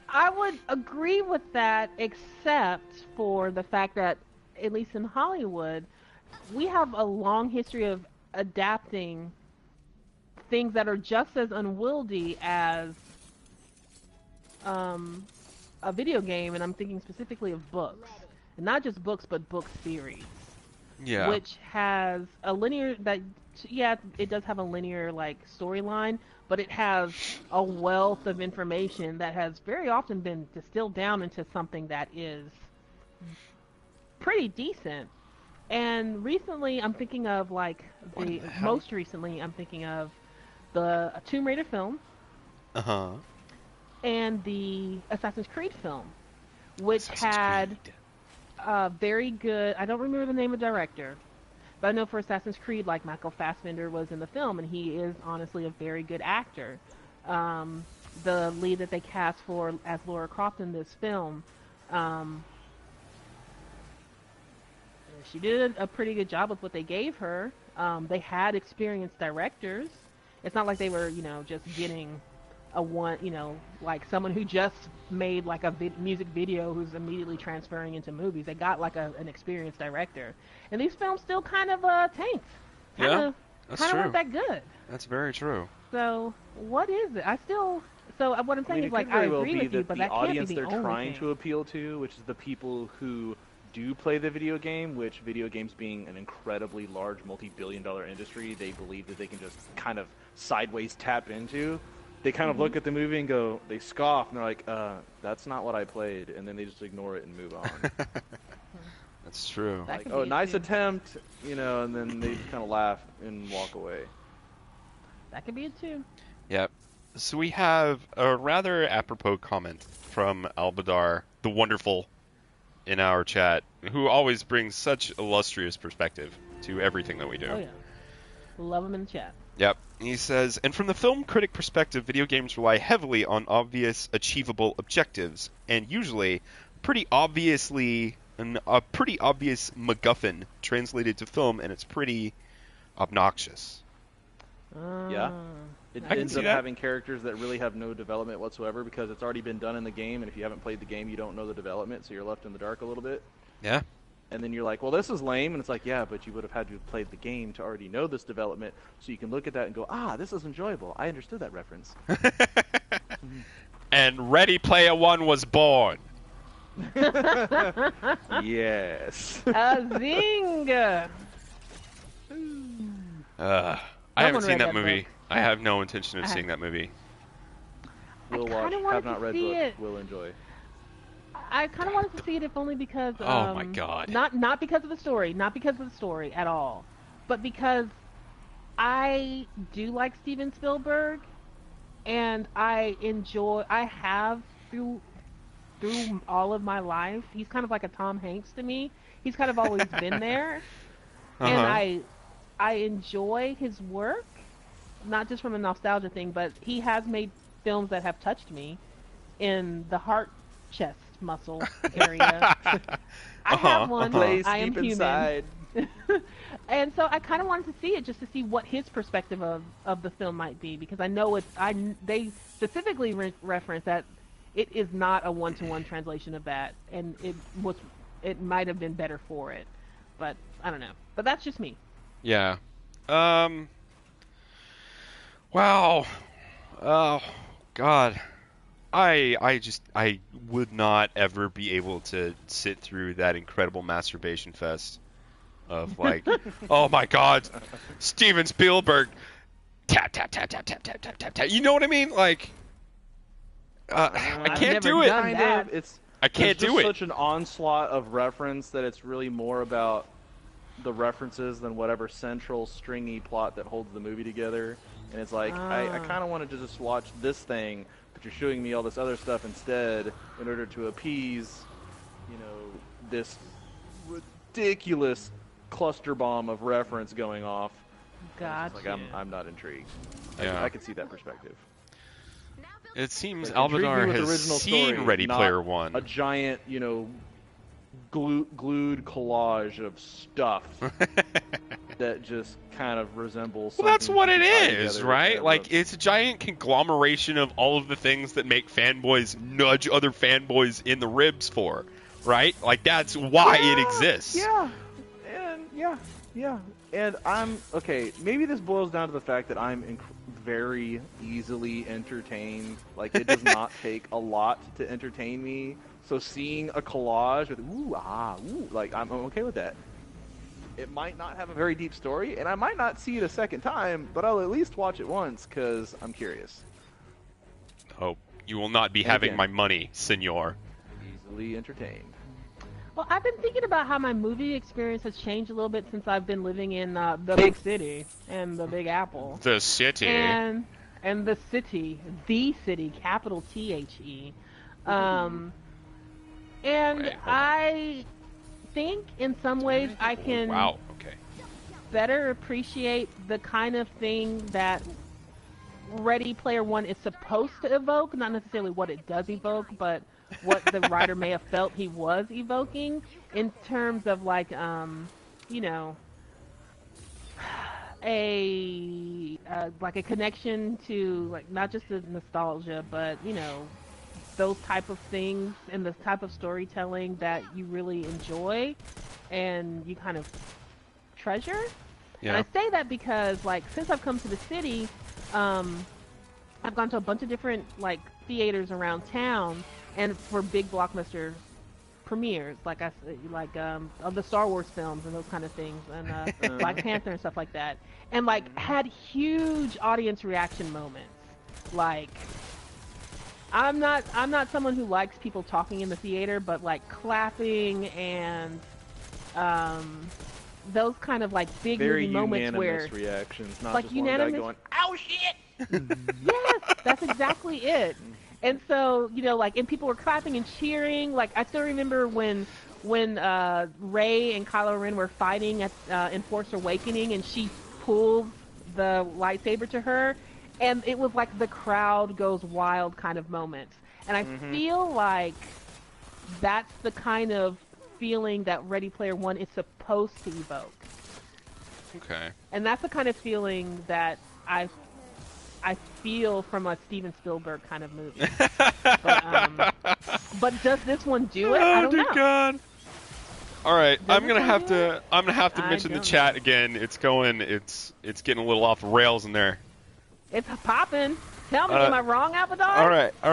I would agree with that, except for the fact that, at least in Hollywood, we have a long history of adapting things that are just as unwieldy as a video game, and I'm thinking specifically of books, and not just books, but book series, Yeah. which has a linear it does have a linear like storyline, but it has a wealth of information that has very often been distilled down into something that is pretty decent. And recently, I'm thinking of most recently, I'm thinking of the Tomb Raider film Uh-huh. and the Assassin's Creed film, which Assassin's had Creed. very good. I don't remember the name of the director, But I know for Assassin's Creed, like Michael Fassbender was in the film, and he is honestly a very good actor. The lead that they cast for as Lara Croft in this film, she did a pretty good job with what they gave her. They had experienced directors. It's not like they were, just getting like someone who just made like a music video who's immediately transferring into movies. They got like an experienced director, and these films still kind of tanked. That's true. Weren't that good. That's very true. So what is it? What I'm saying is like I agree with you, but that can't be the audience they're only trying thing. to appeal to, which is the people who do play the video game, which video games being an incredibly large multi-billion-dollar industry, they believe that they can just kind of sideways tap into. They kind of look at the movie and go, they scoff, and they're like, that's not what I played, and then they just ignore it and move on. That's true. That Like, could be oh, it, nice too. attempt, and then they just kind of laugh and walk away. That could be it too. Yep. So we have a rather apropos comment from Albadar, the wonderful, in our chat, who always brings such illustrious perspective to everything that we do. Oh yeah, love him in the chat. Yep. He says, and from the film critic perspective, video games rely heavily on obvious, achievable objectives, and usually a pretty obvious MacGuffin translated to film, and it's pretty obnoxious. Yeah. It I can ends see up that. having characters that really have no development whatsoever because it's already been done in the game, and if you haven't played the game, you don't know the development, so you're left in the dark a little bit. Yeah. And then you're like, well, this is lame, and it's like, yeah, but you would have had to have played the game to already know this development, so you can look at that and go, this is enjoyable. I understood that reference. And Ready Player One was born. Yes. A zing! I haven't Someone seen read that that movie. book. I have no intention of I seeing that movie. We'll kinda watch. wanted Have to not read see book. it. Will enjoy. I kind of wanted to see it if only because Oh my God. not because of the story, at all, but because I do like Steven Spielberg, and I have through all of my life. He's kind of like a Tom Hanks to me. He's kind of always been there, and I enjoy his work, not just from a nostalgia thing, but he has made films that have touched me in the heart chest muscle area. I have one. Place I am deep human. inside. And so I kind of wanted to see it just to see what his perspective of the film might be, because I know they specifically reference that it is not a one-to-one translation of that, and it might have been better for it, but I don't know. But that's just me. Yeah. Wow. Oh, God. I would not ever be able to sit through that incredible masturbation fest of like, oh my God, Steven Spielberg, tap, tap, tap, tap, tap, tap, tap, tap, tap. You know what I mean? Like, I I've can't never do it. done Kind that. of. It's I can't there's do just it. such an onslaught of reference that it's really more about the references than whatever central stringy plot that holds the movie together. And it's like, I kind of wanted to just watch this thing, but you're showing me all this other stuff instead in order to appease, this ridiculous cluster bomb of reference going off. Gotcha. It's like, I'm not intrigued. Yeah. I can see that perspective. It seems Like, intrigue me Albadar with the has original seen story, Ready not Player One. A giant, glued collage of stuff that just kind of resembles. Well, that's something what you it can tie is, together right? instead Like, of- it's a giant conglomeration of all of the things that make fanboys nudge other fanboys in the ribs for, right? Like, that's why it exists. Yeah, and yeah. And I'm okay. Maybe this boils down to the fact that I'm very easily entertained. Like, it does not take a lot to entertain me. So seeing a collage with ooh, like, I'm okay with that. It might not have a very deep story, and I might not see it a second time, but I'll at least watch it once because I'm curious. Oh, you will not be And having again- my money, senor. Easily entertained. Well, I've been thinking about how my movie experience has changed a little bit since I've been living in the big city and the Big Apple. The city. And the city, capital THE. And Wait, hold on. I think in some ways I can. Wow. Okay. better appreciate the kind of thing that Ready Player One is supposed to evoke, not necessarily what it does evoke, but what the writer may have felt he was evoking in terms of like, you know, a connection to like not just the nostalgia, but you know, those type of things and the type of storytelling that you really enjoy and you kind of treasure. Yeah. And I say that because like since I've come to the city, I've gone to a bunch of different like theaters around town and for big blockbuster premieres, like of the Star Wars films and those kind of things, and Black Panther and stuff like that, and like had huge audience reaction moments. Like, I'm not someone who likes people talking in the theater, but like clapping and those kind of like big Very movie moments unanimous where reactions, not like just one guy unanimous. going, "Ow, shit!" Yes, that's exactly it. And so, you know, like, and people were clapping and cheering. Like, I still remember when Rey and Kylo Ren were fighting in Force Awakening, and she pulls the lightsaber to her, and it was like the crowd goes wild kind of moment. And I feel like that's the kind of feeling that Ready Player One is supposed to evoke. Okay. And that's the kind of feeling that I feel from a Steven Spielberg kind of movie. But does this one do it? I don't know. God. All right, I'm gonna have to I mention the don't chat again. It's getting a little off the rails in there. It's popping. Tell me, am I wrong, Abadar? All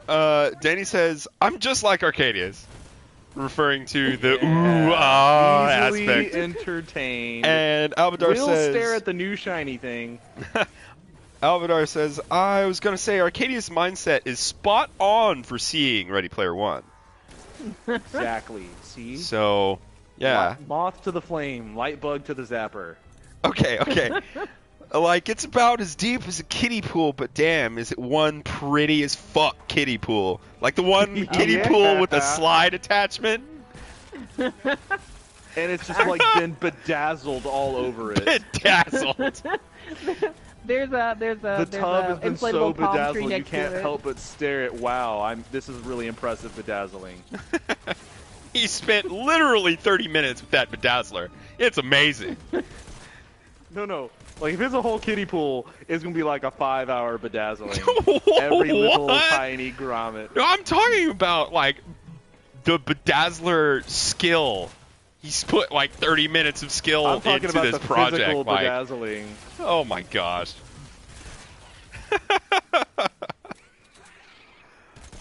right. Danny says, I'm just like Arcadius, referring to the ooh ah easily aspect. entertained. And Albadar We'll says, stare at the new shiny thing. Albadar says, I was going to say Arcadius' mindset is spot on for seeing Ready Player One. Exactly. See? So, yeah. Moth to the flame, light bug to the zapper. Okay. Like, it's about as deep as a kiddie pool, but damn, is it one pretty as fuck kiddie pool. Like the one kiddie pool with a slide attachment. And it's just like been bedazzled all over it. Bedazzled. There's The tub has been so inflatable palm tree bedazzled you next to can't it. help but stare at, wow, this is really impressive bedazzling. He spent literally 30 minutes with that bedazzler. It's amazing. No. Like, if it's a whole kiddie pool, it's going to be like a 5-hour bedazzling. Every little tiny grommet. No, I'm talking about, like, the bedazzler skill. He's put, like, 30 minutes of skill into this I'm talking about the project. physical Like, bedazzling. oh, my gosh.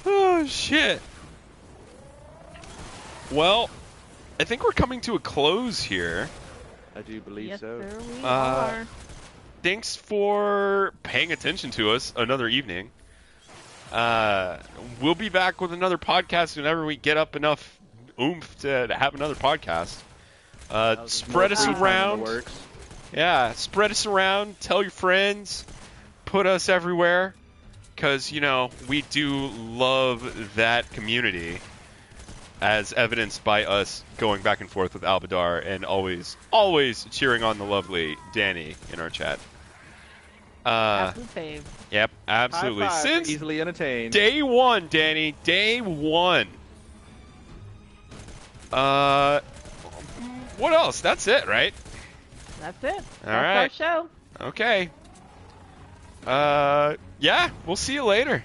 Oh, shit. Well, I think we're coming to a close here. I do believe Yes, so. sir, we are. Thanks for paying attention to us another evening. We'll be back with another podcast whenever we get up enough oomph to have another podcast. Spread us around. Yeah, spread us around. Tell your friends. Put us everywhere. Because, you know, we do love that community. As evidenced by us going back and forth with Albadar and always cheering on the lovely Danny in our chat. Absolute fave. Yep, absolutely. High five, Since easily entertained. day one, Danny, day one. What else? That's it, right? That's it. All right. That's our show. Okay. Yeah, we'll see you later.